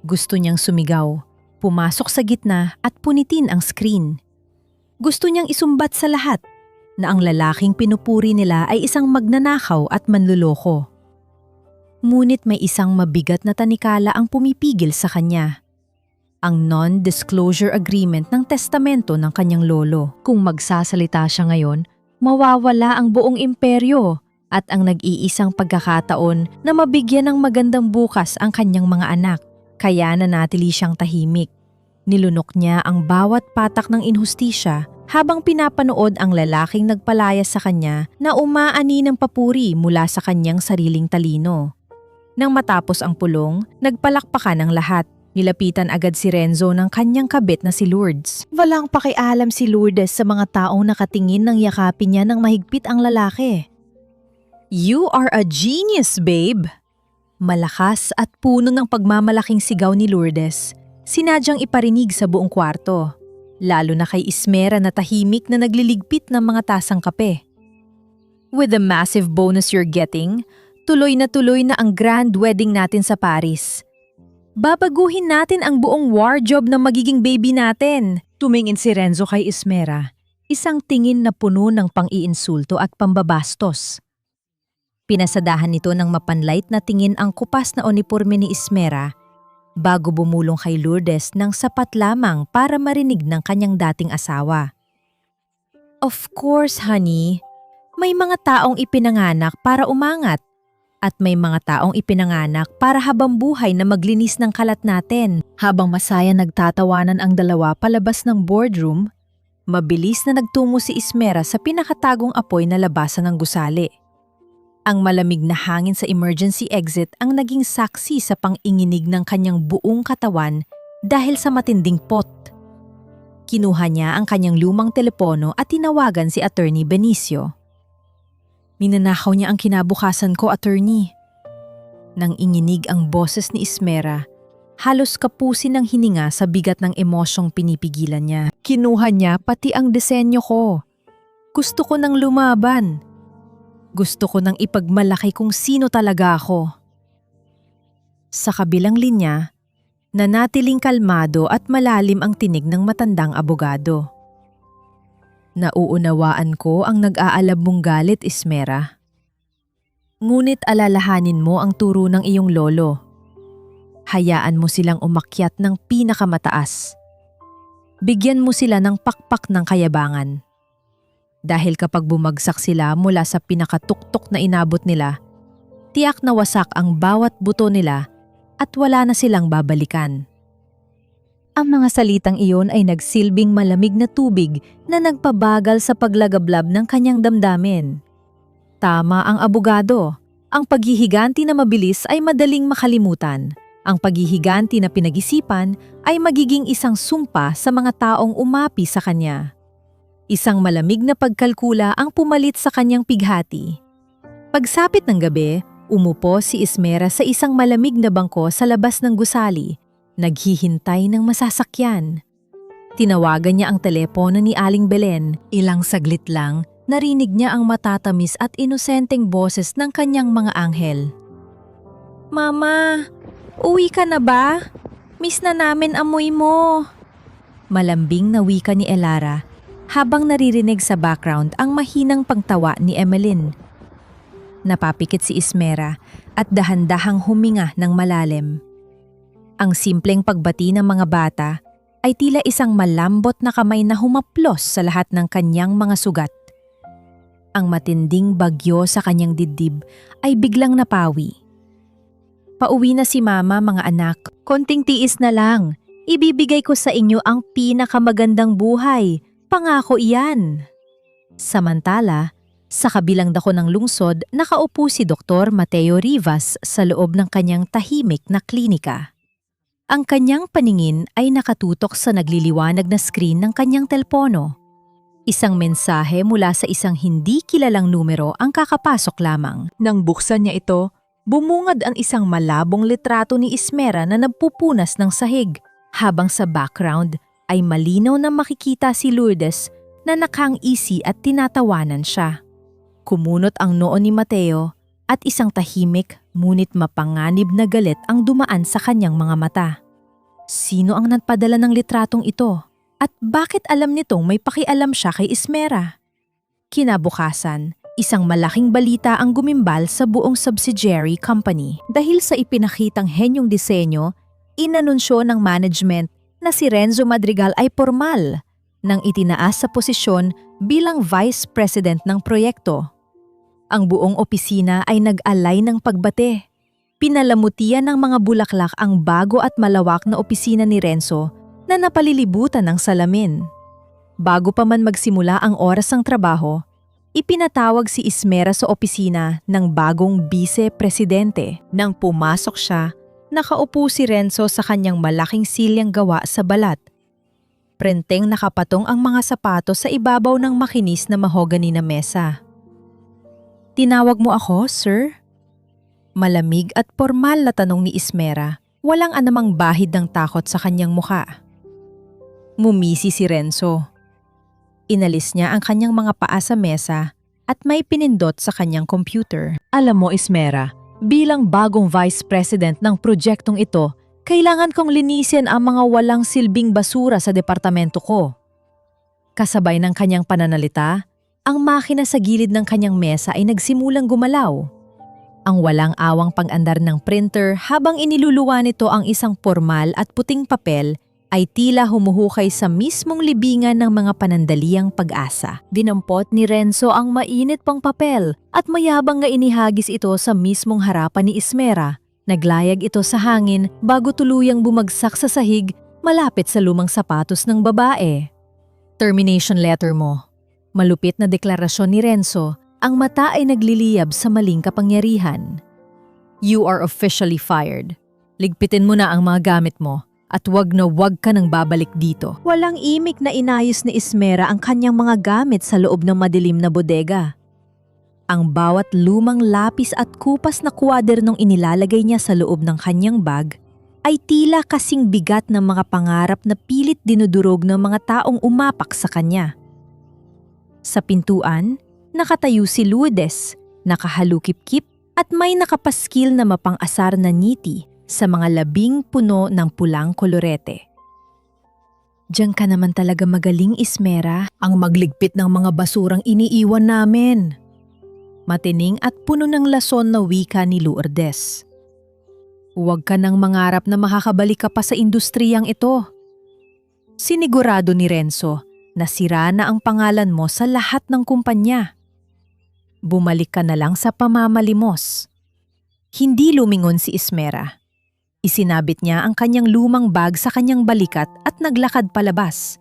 Gusto niyang sumigaw, pumasok sa gitna at punitin ang screen. Gusto niyang isumbat sa lahat na ang lalaking pinupuri nila ay isang magnanakaw at manluloko. Ngunit may isang mabigat na tanikala ang pumipigil sa kanya. Ang non-disclosure agreement ng testamento ng kanyang lolo. Kung magsasalita siya ngayon, mawawala ang buong imperyo at ang nag-iisang pagkakataon na mabigyan ng magandang bukas ang kanyang mga anak, kaya nanatili siyang tahimik. Nilunok niya ang bawat patak ng inhustisya habang pinapanood ang lalaking nagpalayas sa kanya na umaani ng papuri mula sa kanyang sariling talino. Nang matapos ang pulong, nagpalakpakan ang lahat. Nilapitan agad si Renzo ng kanyang kabit na si Lourdes. Walang pakialam si Lourdes sa mga taong nakatingin ng yakapin niya ng mahigpit ang lalaki. "You are a genius, babe!" Malakas at puno ng pagmamalaking sigaw ni Lourdes, sinadyang iparinig sa buong kwarto, lalo na kay Ismera na tahimik na nagliligpit ng mga tasang kape. "With the massive bonus you're getting, tuloy na ang grand wedding natin sa Paris. Babaguhin natin ang buong wardrobe ng magiging baby natin." Tumingin si Renzo kay Ismera, isang tingin na puno ng pang-iinsulto at pambabastos. Pinasadahan nito ng mapanlight na tingin ang kupas na uniporme ni Ismera bago bumulong kay Lourdes ng sapat lamang para marinig ng kanyang dating asawa. "Of course, honey. May mga taong ipinanganak para umangat at may mga taong ipinanganak para habang buhay na maglinis ng kalat natin." Habang masaya nagtatawanan ang dalawa palabas ng boardroom, mabilis na nagtungo si Ismera sa pinakatagong apoy na labasan ng gusali. Ang malamig na hangin sa emergency exit ang naging saksi sa pang-inginig ng kanyang buong katawan dahil sa matinding pot. Kinuha niya ang kanyang lumang telepono at tinawagan si Attorney Benicio. Ninanakaw niya ang kinabukasan ko, Attorney. Nang inginig ang boses ni Ismera, halos kapusin ng hininga sa bigat ng emosyong pinipigilan niya. Kinuha niya pati ang disenyo ko. Gusto ko nang lumaban. Gusto ko nang ipagmalaki kung sino talaga ako. Sa kabilang linya, nanatiling kalmado at malalim ang tinig ng matandang abogado. Nauunawaan ko ang nag-aalab mong galit, Ismera. Ngunit alalahanin mo ang turo ng iyong lolo. Hayaan mo silang umakyat ng pinakamataas. Bigyan mo sila ng pakpak ng kayabangan. Dahil kapag bumagsak sila mula sa pinakatuktok na inabot nila, tiyak na wasak ang bawat buto nila at wala na silang babalikan. Ang mga salitang iyon ay nagsilbing malamig na tubig na nagpabagal sa paglagablab ng kanyang damdamin. Tama ang abogado. Ang paghihiganti na mabilis ay madaling makalimutan. Ang paghihiganti na pinag-isipan ay magiging isang sumpa sa mga taong umapi sa kanya. Isang malamig na pagkalkula ang pumalit sa kanyang pighati. Pagsapit ng gabi, umupo si Ismera sa isang malamig na bangko sa labas ng gusali, naghihintay ng masasakyan. Tinawagan niya ang telepono ni Aling Belen. Ilang saglit lang, narinig niya ang matatamis at inosenteng boses ng kanyang mga anghel. Mama, uwi ka na ba? Miss na namin amoy mo. Malambing na wika ni Elara habang naririnig sa background ang mahinang pangtawa ni Emeline. Napapikit si Ismera at dahan-dahang huminga ng malalim. Ang simpleng pagbati ng mga bata ay tila isang malambot na kamay na humaplos sa lahat ng kanyang mga sugat. Ang matinding bagyo sa kanyang dibdib ay biglang napawi. Pauwi na si Mama, mga anak. Konting tiis na lang. Ibibigay ko sa inyo ang pinakamagandang buhay. Pangako iyan. Samantala, sa kabilang dako ng lungsod, nakaupo si Dr. Mateo Rivas sa loob ng kanyang tahimik na klinika. Ang kanyang paningin ay nakatutok sa nagliliwanag na screen ng kanyang telepono. Isang mensahe mula sa isang hindi kilalang numero ang kakapasok lamang. Nang buksan niya ito, bumungad ang isang malabong litrato ni Ismera na nagpupunas ng sahig, habang sa background ay malinaw na makikita si Lourdes na nakangisi at tinatawanan siya. Kumunot ang noo ni Mateo at isang tahimik ngunit mapanganib na galit ang dumaan sa kanyang mga mata. Sino ang nagpadala ng litratong ito? At bakit alam nitong may pakialam siya kay Ismera? Kinabukasan, isang malaking balita ang gumimbal sa buong subsidiary company. Dahil sa ipinakitang henyong disenyo, inanunsyo ng management na si Renzo Madrigal ay formal nang itinaas sa posisyon bilang Vice President ng proyekto. Ang buong opisina ay nag-alay ng pagbate. Pinalamutian ng mga bulaklak ang bago at malawak na opisina ni Renzo na napalilibutan ng salamin. Bago pa man magsimula ang oras ng trabaho, ipinatawag si Ismera sa opisina ng bagong vice-presidente. Nang pumasok siya, nakaupo si Renzo sa kanyang malaking silyang gawa sa balat. Prenteng nakapatong ang mga sapatos sa ibabaw ng makinis na mahogany na mesa. Tinawag mo ako, sir? Malamig at formal na tanong ni Ismera, walang anumang bahid ng takot sa kanyang mukha. Ngumisi si Renzo. Inalis niya ang kanyang mga paa sa mesa at may pinindot sa kanyang computer. Alam mo, Ismera, bilang bagong vice president ng proyektong ito, kailangan kong linisin ang mga walang silbing basura sa departamento ko. Kasabay ng kanyang pananalita, ang makina sa gilid ng kanyang mesa ay nagsimulang gumalaw. Ang walang awang pag-andar ng printer habang iniluluwa nito ang isang formal at puting papel ay tila humuhukay sa mismong libingan ng mga panandaliang pag-asa. Dinampot ni Renzo ang mainit pang papel at mayabang nga inihagis ito sa mismong harapan ni Ismera. Naglayag ito sa hangin bago tuluyang bumagsak sa sahig malapit sa lumang sapatos ng babae. Termination letter mo. Malupit na deklarasyon ni Renzo, ang mata ay nagliliyab sa maling kapangyarihan. You are officially fired. Ligpitin mo na ang mga gamit mo. At wag na wag ka nang babalik dito. Walang imik na inayos ni Ismera ang kanyang mga gamit sa loob ng madilim na bodega. Ang bawat lumang lapis at kupas na kwadernong inilalagay niya sa loob ng kanyang bag ay tila kasing bigat ng mga pangarap na pilit dinudurog ng mga taong umapak sa kanya. Sa pintuan, nakatayo si Lourdes, nakahalukip-kip at may nakapaskil na mapang-asar na ngiti sa mga labing puno ng pulang kolorete. Diyan ka naman talaga magaling, Ismera, ang magligpit ng mga basurang iniiwan namin. Matining at puno ng lason na wika ni Lourdes. Huwag ka nang mangarap na makakabalik ka pa sa industriyang ito. Sinigurado ni Renzo na sira na ang pangalan mo sa lahat ng kumpanya. Bumalik ka na lang sa pamamalimos. Hindi lumingon si Ismera. Isinabit niya ang kanyang lumang bag sa kanyang balikat at naglakad palabas.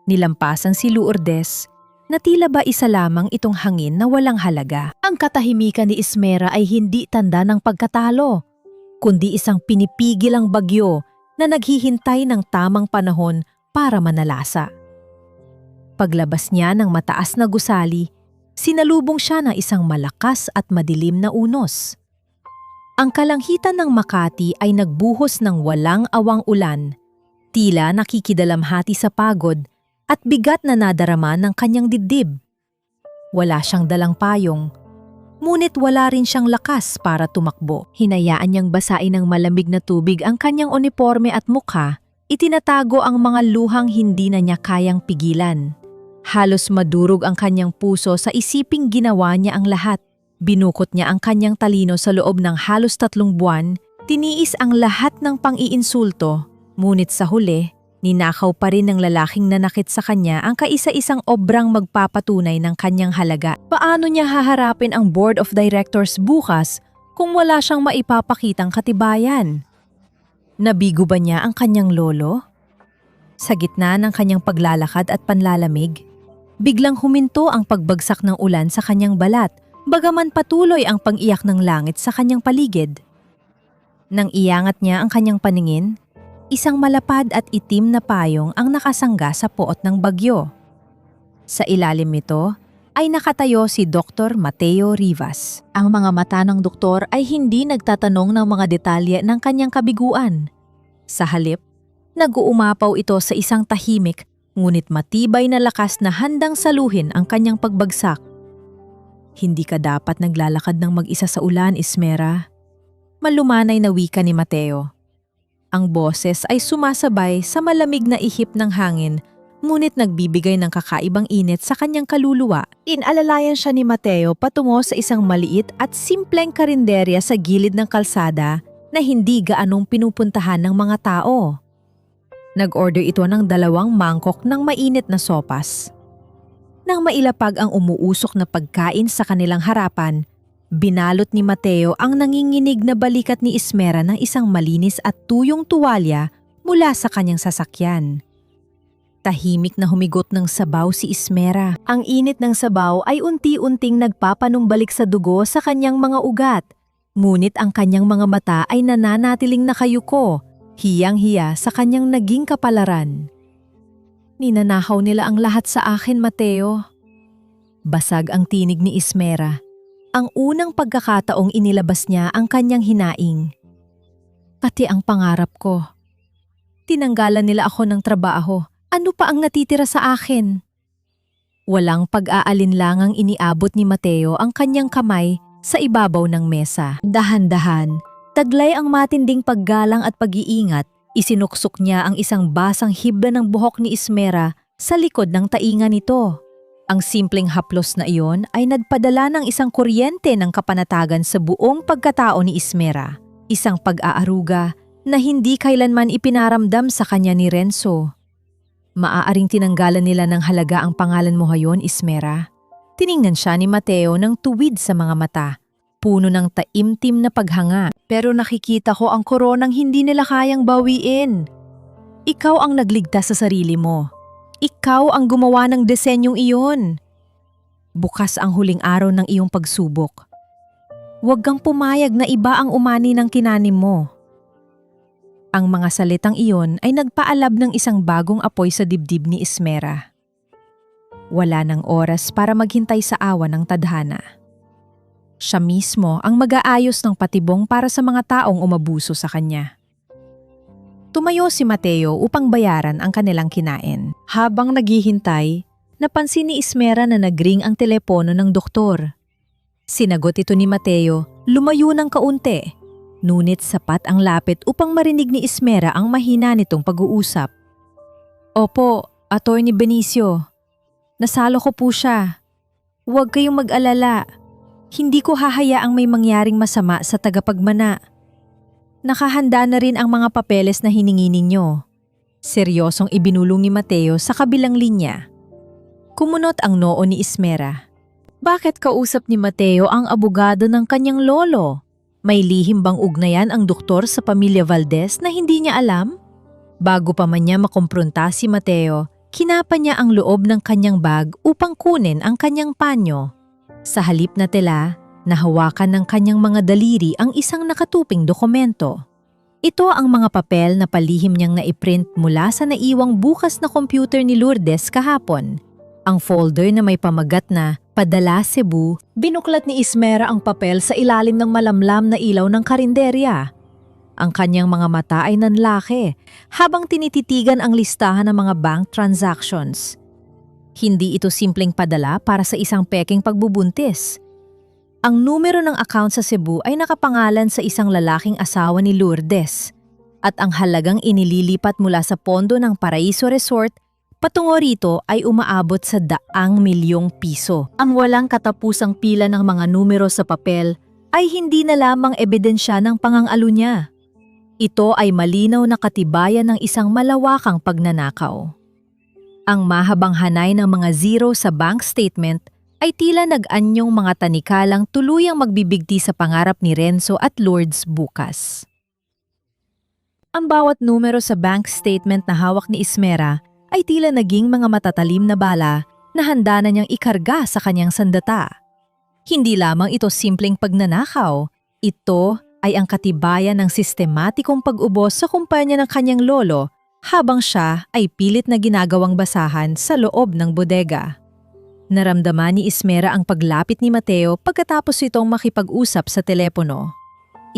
Nilampasan si Lourdes na tila ba isa lamang itong hangin na walang halaga. Ang katahimikan ni Ismera ay hindi tanda ng pagkatalo, kundi isang pinipigilang bagyo na naghihintay ng tamang panahon para manalasa. Paglabas niya ng mataas na gusali, sinalubong siya ng isang malakas at madilim na unos. Ang kalangitan ng Makati ay nagbuhos ng walang awang ulan, tila nakikidalamhati sa pagod at bigat na nadarama ng kanyang dibdib. Wala siyang dalang payong, ngunit wala rin siyang lakas para tumakbo. Hinayaan niyang basain ng malamig na tubig ang kanyang uniforme at mukha, itinatago ang mga luhang hindi na niya kayang pigilan. Halos madurog ang kanyang puso sa isiping ginawa niya ang lahat. Binukot niya ang kanyang talino sa loob ng halos 3 buwan, tiniis ang lahat ng pang-iinsulto, ngunit sa huli, ninakaw pa rin ng lalaking nanakit sa kanya ang kaisa-isang obrang magpapatunay ng kanyang halaga. Paano niya haharapin ang board of directors bukas kung wala siyang maipapakitang katibayan? Nabigo ba niya ang kanyang lolo? Sa gitna ng kanyang paglalakad at panlalamig, biglang huminto ang pagbagsak ng ulan sa kanyang balat, bagaman patuloy ang pang-iyak ng langit sa kanyang paligid. Nang iangat niya ang kanyang paningin, isang malapad at itim na payong ang nakasangga sa poot ng bagyo. Sa ilalim nito ay nakatayo si Dr. Mateo Rivas. Ang mga mata ng doktor ay hindi nagtatanong ng mga detalye ng kanyang kabiguan. Sa halip, nag-uumapaw ito sa isang tahimik ngunit matibay na lakas na handang saluhin ang kanyang pagbagsak. Hindi ka dapat naglalakad ng mag-isa sa ulan, Ismera. Malumanay na wika ni Mateo. Ang boses ay sumasabay sa malamig na ihip ng hangin, ngunit nagbibigay ng kakaibang init sa kanyang kaluluwa. Inalalayan siya ni Mateo patungo sa isang maliit at simpleng karinderya sa gilid ng kalsada na hindi gaanong pinupuntahan ng mga tao. Nag-order ito ng 2 mangkok ng mainit na sopas. Nang mailapag ang umuusok na pagkain sa kanilang harapan, binalot ni Mateo ang nanginginig na balikat ni Ismera ng isang malinis at tuyong tuwalya mula sa kanyang sasakyan. Tahimik na humigot ng sabaw si Ismera. Ang init ng sabaw ay unti-unting nagpapanumbalik sa dugo sa kanyang mga ugat, ngunit ang kanyang mga mata ay nananatiling nakayuko, hiyang-hiya sa kanyang naging kapalaran. Ninanakaw nila ang lahat sa akin, Mateo. Basag ang tinig ni Ismera. Ang unang pagkakataong inilabas niya ang kanyang hinaing. Pati ang pangarap ko. Tinanggalan nila ako ng trabaho. Ano pa ang natitira sa akin? Walang pag-aalinlangang iniabot ni Mateo ang kanyang kamay sa ibabaw ng mesa. Dahan-dahan, taglay ang matinding paggalang at pag-iingat. Isinuksok niya ang isang basang hibla ng buhok ni Ismera sa likod ng tainga nito. Ang simpleng haplos na iyon ay nagpadala ng isang kuryente ng kapanatagan sa buong pagkatao ni Ismera. Isang pag-aaruga na hindi kailanman ipinaramdam sa kanya ni Renzo. Maaaring tinanggalan nila ng halaga ang pangalan mo ngayon, Ismera. Tiningnan siya ni Mateo ng tuwid sa mga mata, puno ng taimtim na paghanga. Pero nakikita ko ang koronang hindi nila kayang bawiin. Ikaw ang nagligtas sa sarili mo. Ikaw ang gumawa ng disenyong iyon. Bukas ang huling araw ng iyong pagsubok. Huwag kang pumayag na iba ang umani ng kinanim mo. Ang mga salitang iyon ay nagpaalab ng isang bagong apoy sa dibdib ni Ismera. Wala nang oras para maghintay sa awa ng tadhana. Siya mismo ang mag-aayos ng patibong para sa mga taong umabuso sa kanya. Tumayo si Mateo upang bayaran ang kanilang kinain. Habang naghihintay, napansin ni Ismera na nagring ang telepono ng doktor. Sinagot ito ni Mateo, lumayo ng kaunti. Ngunit sapat ang lapit upang marinig ni Ismera ang mahina nitong pag-uusap. Opo, Atty. Benicio. Nasalo ko po siya. Huwag kayong mag-alala. Hindi ko hahayaang may mangyaring masama sa tagapagmana. Nakahanda na rin ang mga papeles na hiningi ninyo. Seryosong ibinulong ni Mateo sa kabilang linya. Kumunot ang noo ni Ismera. Bakit kausap ni Mateo ang abogado ng kanyang lolo? May lihim bang ugnayan ang doktor sa pamilya Valdez na hindi niya alam? Bago pa man niya makumpronta si Mateo, kinapa niya ang loob ng kanyang bag upang kunin ang kanyang panyo. Sa halip na tela, nahawakan ng kanyang mga daliri ang isang nakatuping dokumento. Ito ang mga papel na palihim niyang naiprint mula sa naiwang bukas na computer ni Lourdes kahapon. Ang folder na may pamagat na Padala Cebu, binuklat ni Ismera ang papel sa ilalim ng malamlam na ilaw ng karinderya. Ang kanyang mga mata ay nanlaki habang tinititigan ang listahan ng mga bank transactions. Hindi ito simpleng padala para sa isang peking pagbubuntis. Ang numero ng account sa Cebu ay nakapangalan sa isang lalaking asawa ni Lourdes at ang halagang inililipat mula sa pondo ng Paraiso Resort patungo rito ay umaabot sa 100,000,000 piso. Ang walang katapusang pila ng mga numero sa papel ay hindi na lamang ebidensya ng pangangalo niya. Ito ay malinaw na katibayan ng isang malawakang pagnanakaw. Ang mahabang hanay ng mga zero sa bank statement ay tila nag-anyong mga tanikalang tuluyang magbibigti sa pangarap ni Renzo at Lourdes bukas. Ang bawat numero sa bank statement na hawak ni Ismera ay tila naging mga matatalim na bala na handa na niyang ikarga sa kanyang sandata. Hindi lamang ito simpleng pagnanakaw, ito ay ang katibayan ng sistematikong pag-ubos sa kumpanya ng kanyang lolo habang siya ay pilit na ginagawang basahan sa loob ng bodega. Naramdaman ni Ismera ang paglapit ni Mateo pagkatapos itong makipag-usap sa telepono.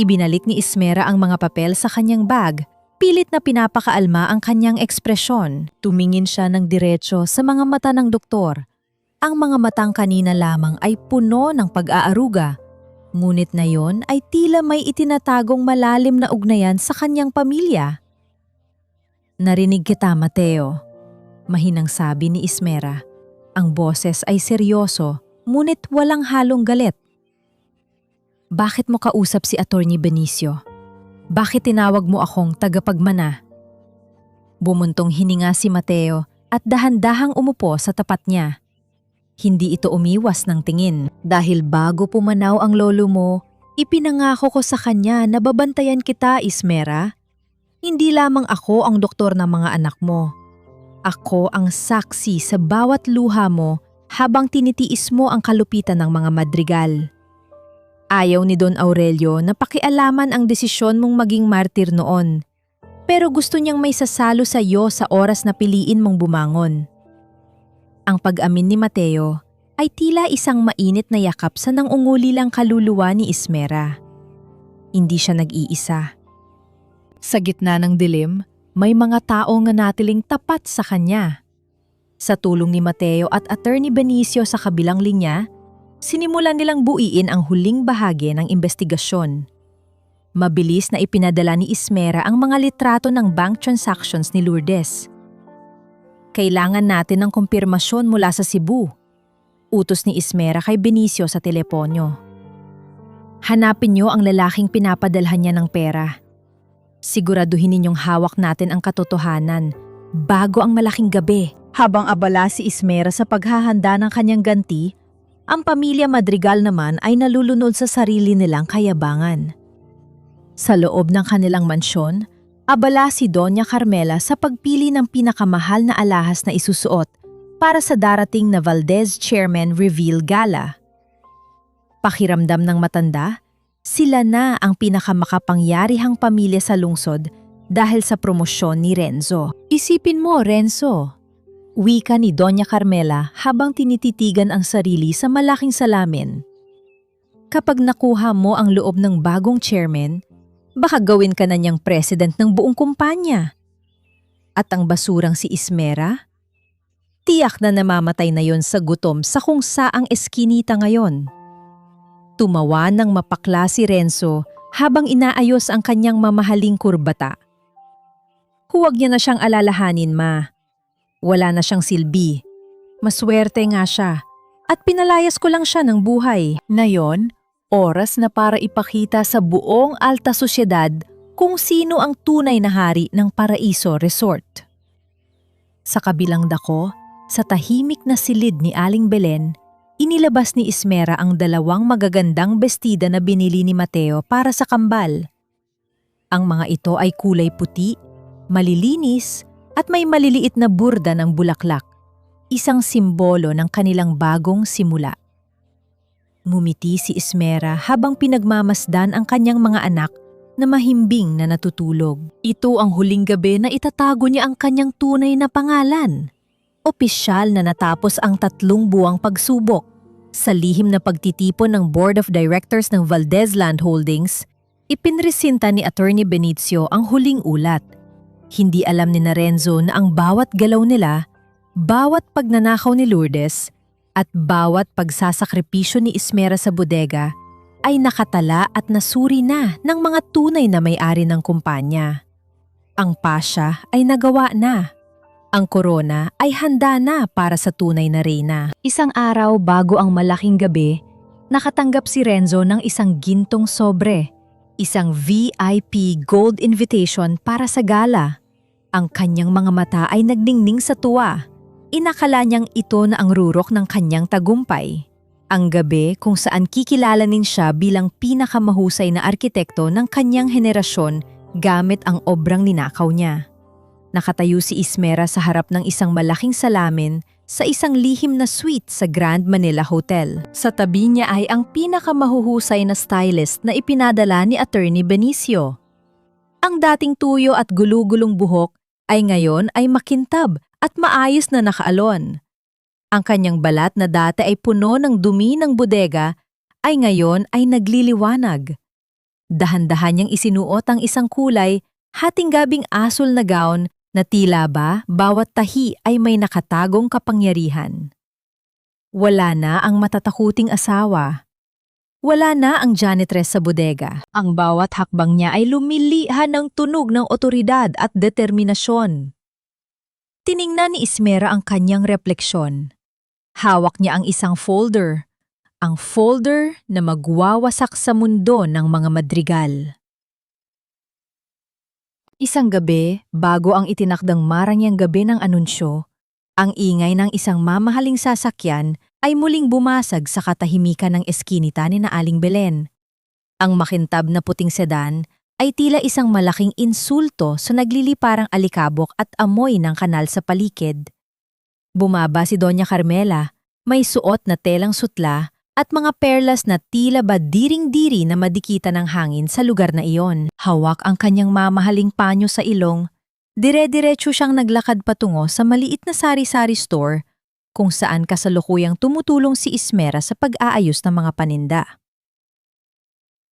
Ibinalik ni Ismera ang mga papel sa kanyang bag. Pilit na pinapakaalma ang kanyang ekspresyon. Tumingin siya ng diretso sa mga mata ng doktor. Ang mga matang kanina lamang ay puno ng pag-aaruga. Ngunit na yon ay tila may itinatagong malalim na ugnayan sa kanyang pamilya. Narinig kita, Mateo. Mahinang sabi ni Ismera. Ang boses ay seryoso, ngunit walang halong galit. Bakit mo kausap si Atty. Benicio? Bakit tinawag mo akong tagapagmana? Bumuntong hininga si Mateo at dahan-dahang umupo sa tapat niya. Hindi ito umiwas ng tingin dahil bago pumanaw ang lolo mo, ipinangako ko sa kanya na babantayan kita, Ismera. Hindi lamang ako ang doktor ng mga anak mo. Ako ang saksi sa bawat luha mo habang tinitiis mo ang kalupitan ng mga madrigal. Ayaw ni Don Aurelio na pakialaman ang desisyon mong maging martir noon, pero gusto niyang may sasalo sa iyo sa oras na piliin mong bumangon. Ang pag-amin ni Mateo ay tila isang mainit na yakap sa nangungulilang kaluluwa ni Ismera. Hindi siya nag-iisa. Sa gitna ng dilim, may mga tao nga natiling tapat sa kanya. Sa tulong ni Mateo at Atty. Benicio sa kabilang linya, sinimulan nilang buuin ang huling bahagi ng investigasyon. Mabilis na ipinadala ni Ismera ang mga litrato ng bank transactions ni Lourdes. Kailangan natin ng kumpirmasyon mula sa Cebu. Utos ni Ismera kay Benicio sa teleponyo. Hanapin niyo ang lalaking pinapadalhan niya ng pera. Siguraduhin ninyong hawak natin ang katotohanan bago ang malaking gabi. Habang abala si Ismera sa paghahanda ng kanyang ganti, ang pamilya Madrigal naman ay nalulunod sa sarili nilang kayabangan. Sa loob ng kanilang mansyon, abala si Doña Carmela sa pagpili ng pinakamahal na alahas na isusuot para sa darating na Valdez Chairman Reveal Gala. Pakiramdam ng matanda, sila na ang pinakamakapangyarihang pamilya sa lungsod dahil sa promosyon ni Renzo. Isipin mo, Renzo. Wika ni Doña Carmela habang tinititigan ang sarili sa malaking salamin. Kapag nakuha mo ang loob ng bagong chairman, baka gawin ka na niyang president ng buong kumpanya. At ang basurang si Ismera? Tiyak na namamatay na yon sa gutom sa kung saang eskinita ngayon. Tumawa ng mapakla si Renzo habang inaayos ang kanyang mamahaling kurbata. Huwag niya na siyang alalahanin, ma. Wala na siyang silbi. Maswerte nga siya. At pinalayas ko lang siya ng buhay. Ngayon, oras na para ipakita sa buong alta sosyedad kung sino ang tunay na hari ng Paraiso Resort. Sa kabilang dako, sa tahimik na silid ni Aling Belen, inilabas ni Ismera ang dalawang magagandang bestida na binili ni Mateo para sa kambal. Ang mga ito ay kulay puti, malilinis, at may maliliit na burda ng bulaklak, isang simbolo ng kanilang bagong simula. Ngumiti si Ismera habang pinagmamasdan ang kanyang mga anak na mahimbing na natutulog. Ito ang huling gabi na itatago niya ang kanyang tunay na pangalan. Opisyal na natapos ang 3 buwang pagsubok. Sa lihim na pagtitipon ng Board of Directors ng Valdez Land Holdings, ipinresinta ni Attorney Benicio ang huling ulat. Hindi alam ni Renzo na ang bawat galaw nila, bawat pagnanakaw ni Lourdes, at bawat pagsasakripisyo ni Ismera sa bodega ay nakatala at nasuri na ng mga tunay na may-ari ng kumpanya. Ang pasya ay nagawa na. Ang korona ay handa na para sa tunay na reyna. Isang araw bago ang malaking gabi, nakatanggap si Renzo ng isang gintong sobre. Isang VIP gold invitation para sa gala. Ang kanyang mga mata ay nagningning sa tuwa. Inakala niyang ito na ang rurok ng kanyang tagumpay. Ang gabi kung saan kikilalanin siya bilang pinakamahusay na arkitekto ng kanyang henerasyon gamit ang obrang ninakaw niya. Nakatayo si Ismera sa harap ng isang malaking salamin sa isang lihim na suite sa Grand Manila Hotel. Sa tabi niya ay ang pinakamahuhusay na stylist na ipinadala ni Attorney Benicio. Ang dating tuyo at gulugulong buhok ay ngayon ay makintab at maayos na nakaalon. Ang kanyang balat na dati ay puno ng dumi ng bodega ay ngayon ay nagliliwanag. Dahan-dahan niyang isinuot ang isang kulay, hating-gabing asul na gown na tila ba bawat tahi ay may nakatagong kapangyarihan. Wala na ang matatakuting asawa. Wala na ang janitress sa bodega. Ang bawat hakbang niya ay lumilihan ng tunog ng otoridad at determinasyon. Tiningnan ni Ismera ang kanyang refleksyon. Hawak niya ang isang folder. Ang folder na magwawasak sa mundo ng mga madrigal. Isang gabi, bago ang itinakdang marangyang gabi ng anunsyo, ang ingay ng isang mamahaling sasakyan ay muling bumasag sa katahimikan ng eskinita ni na Aling Belen. Ang makintab na puting sedan ay tila isang malaking insulto sa nagliliparang alikabok at amoy ng kanal sa palikid. Bumaba si Doña Carmela, may suot na telang sutla at mga perlas na tila ba diring-diri na madikita ng hangin sa lugar na iyon. Hawak ang kanyang mamahaling panyo sa ilong, dire-diretso siyang naglakad patungo sa maliit na sari-sari store kung saan kasalukuyang tumutulong si Ismera sa pag-aayos ng mga paninda.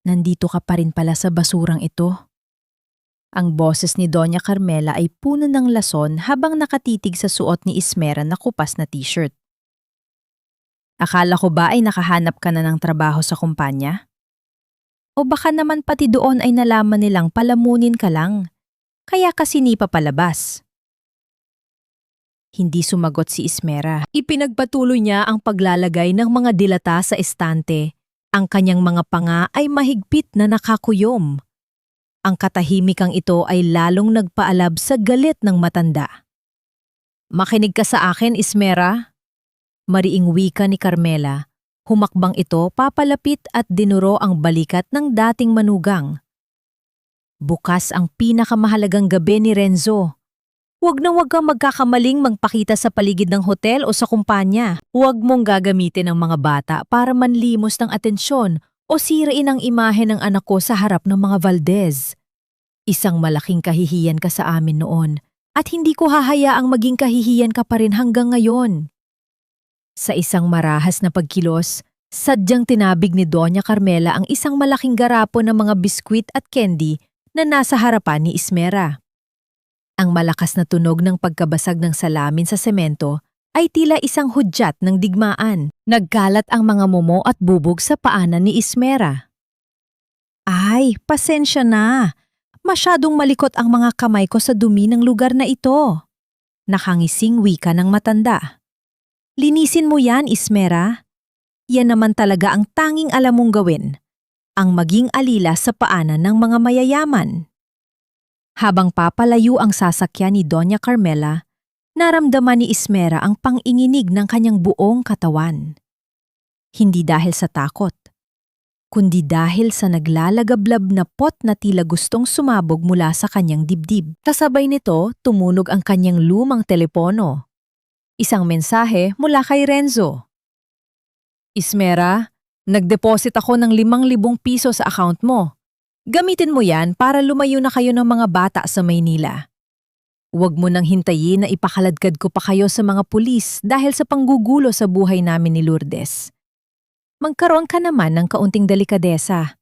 Nandito ka pa rin pala sa basurang ito. Ang boses ni Doña Carmela ay puno ng lason habang nakatitig sa suot ni Ismera na kupas na t-shirt. Akala ko ba ay nakahanap ka na ng trabaho sa kumpanya? O baka naman pati doon ay nalaman nilang palamunin ka lang, kaya kasi ni papalabas. Hindi sumagot si Ismera. Ipinagpatuloy niya ang paglalagay ng mga dilata sa estante. Ang kanyang mga panga ay mahigpit na nakakuyom. Ang katahimikang ito ay lalong nagpaalab sa galit ng matanda. Makinig ka sa akin, Ismera. Mariing wika ni Carmela, humakbang ito papalapit at dinuro ang balikat ng dating manugang. Bukas ang pinakamahalagang gabi ni Renzo. Huwag na huwag kang magkakamaling magpakita sa paligid ng hotel o sa kumpanya. Huwag mong gagamitin ang mga bata para manlimos ng atensyon o sirain ang imahe ng anak ko sa harap ng mga Valdez. Isang malaking kahihiyan ka sa amin noon at hindi ko hahayaang maging kahihiyan ka pa rin hanggang ngayon. Sa isang marahas na pagkilos, sadyang tinabig ni Doña Carmela ang isang malaking garapon ng mga biskwit at candy na nasa harapan ni Ismera. Ang malakas na tunog ng pagkabasag ng salamin sa semento ay tila isang hudyat ng digmaan. Nagkalat ang mga mumo at bubog sa paanan ni Ismera. Ay, pasensya na. Masyadong malikot ang mga kamay ko sa dumi ng lugar na ito. Nakangising wika ng matanda. Linisin mo yan, Ismera. Yan naman talaga ang tanging alam mong gawin. Ang maging alila sa paanan ng mga mayayaman. Habang papalayo ang sasakyan ni Doña Carmela, naramdaman ni Ismera ang panginginig ng kanyang buong katawan. Hindi dahil sa takot, kundi dahil sa naglalagablab na pot na tila gustong sumabog mula sa kanyang dibdib. Kasabay nito, tumunog ang kanyang lumang telepono. Isang mensahe mula kay Renzo. Ismera, nagdeposit ako ng 5,000 piso sa account mo. Gamitin mo yan para lumayo na kayo ng mga bata sa Maynila. Huwag mo nang hintayin na ipakaladkad ko pa kayo sa mga pulis dahil sa panggugulo sa buhay namin ni Lourdes. Magkaroon ka naman ng kaunting delikadesa.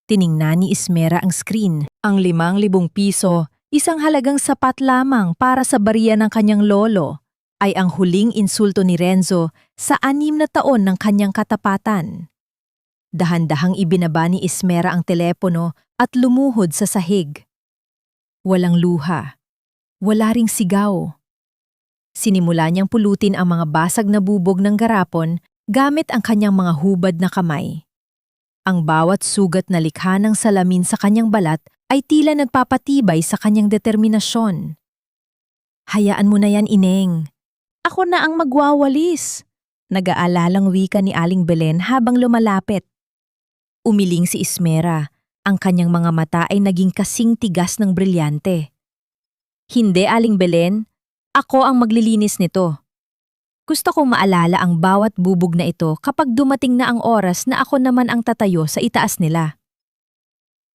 Tiningnan ni Ismera ang screen. Ang 5,000 piso, isang halagang sapat lamang para sa bariya ng kanyang lolo, ay ang huling insulto ni Renzo sa 6 na taon ng kanyang katapatan. Dahan-dahang ibinaba ni Ismera ang telepono at lumuhod sa sahig. Walang luha. Wala ring sigaw. Sinimula niyang pulutin ang mga basag na bubog ng garapon gamit ang kanyang mga hubad na kamay. Ang bawat sugat na likha ng salamin sa kanyang balat ay tila nagpapatibay sa kanyang determinasyon. Hayaan mo na yan, Ineng. Ako na ang magwawalis. Nag-aalalang wika ni Aling Belen habang lumalapit. Umiling si Ismera. Ang kanyang mga mata ay naging kasing tigas ng brilyante. Hindi, Aling Belen. Ako ang maglilinis nito. Gusto kong maalala ang bawat bubog na ito kapag dumating na ang oras na ako naman ang tatayo sa itaas nila.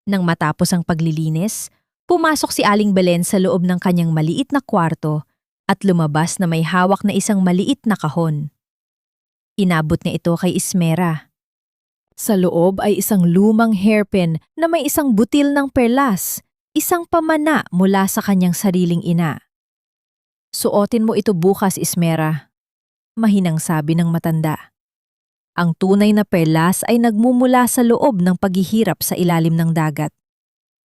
Nang matapos ang paglilinis, pumasok si Aling Belen sa loob ng kanyang maliit na kwarto at lumabas na may hawak na isang maliit na kahon. Inabot niya ito kay Ismera. Sa loob ay isang lumang hairpin na may isang butil ng perlas, isang pamana mula sa kanyang sariling ina. Suotin mo ito bukas, Ismera, mahinang sabi ng matanda. Ang tunay na perlas ay nagmumula sa loob ng paghihirap sa ilalim ng dagat.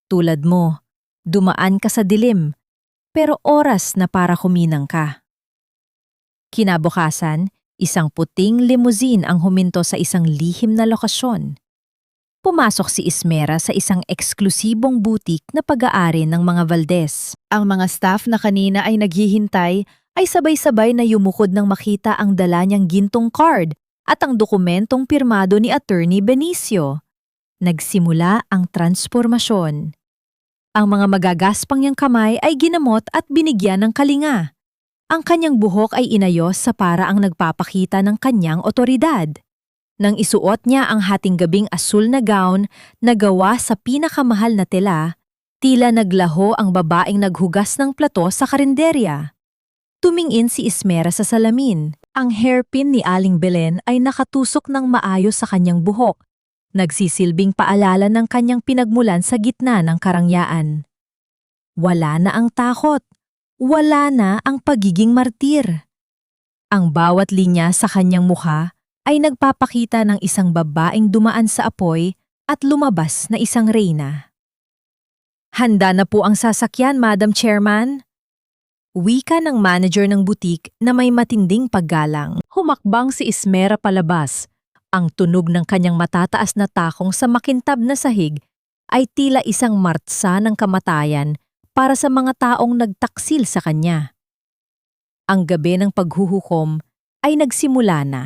Tulad mo, dumaan ka sa dilim, pero oras na para kuminang ka. Kinabukasan, isang puting limousine ang huminto sa isang lihim na lokasyon. Pumasok si Ismera sa isang eksklusibong butik na pag-aari ng mga Valdez. Ang mga staff na kanina ay naghihintay ay sabay-sabay na yumukod nang makita ang dala niyang gintong card at ang dokumentong pirmado ni Attorney Benicio. Nagsimula ang transformasyon. Ang mga magagaspang niyang kamay ay ginamot at binigyan ng kalinga. Ang kanyang buhok ay inayos sa paraang nagpapakita ng kanyang otoridad. Nang isuot niya ang hating gabing asul na gown na gawa sa pinakamahal na tela, tila naglaho ang babaeng naghugas ng plato sa karinderya. Tumingin si Ismera sa salamin. Ang hairpin ni Aling Belen ay nakatusok ng maayos sa kanyang buhok, nagsisilbing paalala ng kanyang pinagmulan sa gitna ng karangyaan. Wala na ang takot, wala na ang pagiging martir. Ang bawat linya sa kanyang mukha ay nagpapakita ng isang babaeng dumaan sa apoy at lumabas na isang reyna. Handa na po ang sasakyan, Madam Chairman. Wika ng manager ng butik na may matinding paggalang. Humakbang si Ismera palabas. Ang tunog ng kanyang matataas na takong sa makintab na sahig ay tila isang martsa ng kamatayan para sa mga taong nagtaksil sa kanya. Ang gabi ng paghuhukom ay nagsimula na.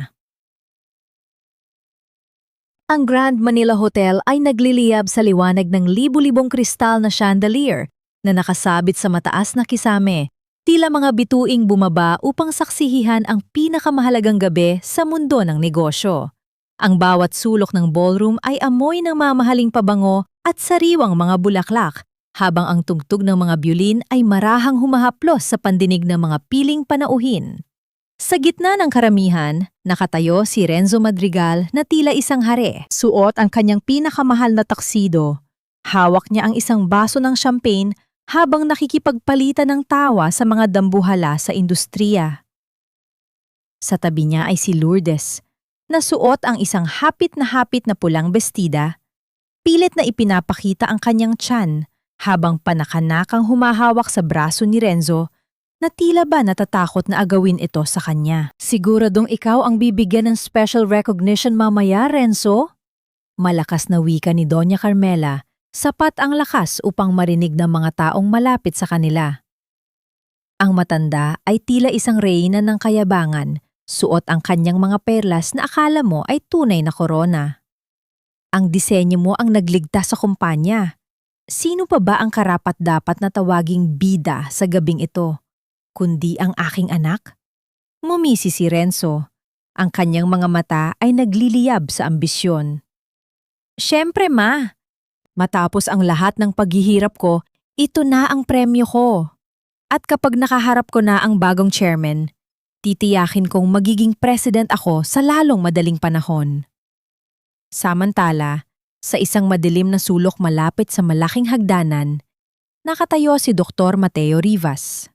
Ang Grand Manila Hotel ay nagliliyab sa liwanag ng libu-libong kristal na chandelier na nakasabit sa mataas na kisame. Tila mga bituing bumaba upang saksihihan ang pinakamahalagang gabi sa mundo ng negosyo. Ang bawat sulok ng ballroom ay amoy ng mamahaling pabango at sariwang mga bulaklak, habang ang tugtog ng mga byulin ay marahang humahaplos sa pandinig ng mga piling panauhin. Sa gitna ng karamihan, nakatayo si Renzo Madrigal na tila isang hari. Suot ang kanyang pinakamahal na taksido. Hawak niya ang isang baso ng champagne habang nakikipagpalitan ng tawa sa mga dambuhala sa industriya. Sa tabi niya ay si Lourdes, na suot ang isang hapit na pulang bestida. Pilit na ipinapakita ang kanyang tiyan habang panakanakang humahawak sa braso ni Renzo na tila ba natatakot na agawin ito sa kanya. Siguradong ikaw ang bibigyan ng special recognition mamaya, Renzo? Malakas na wika ni Doña Carmela, sapat ang lakas upang marinig ng mga taong malapit sa kanila. Ang matanda ay tila isang reyna ng kayabangan, suot ang kanyang mga perlas na akala mo ay tunay na korona. Ang disenyo mo ang nagligtas sa kumpanya. Sino pa ba ang karapat-dapat na tawaging bida sa gabing ito, kundi ang aking anak? Ngumisi si Renzo. Ang kanyang mga mata ay nagliliyab sa ambisyon. Siyempre ma, matapos ang lahat ng paghihirap ko, ito na ang premyo ko. At kapag nakaharap ko na ang bagong chairman, titiyakin kong magiging president ako sa lalong madaling panahon. Samantala, sa isang madilim na sulok malapit sa malaking hagdanan, nakatayo si Dr. Mateo Rivas.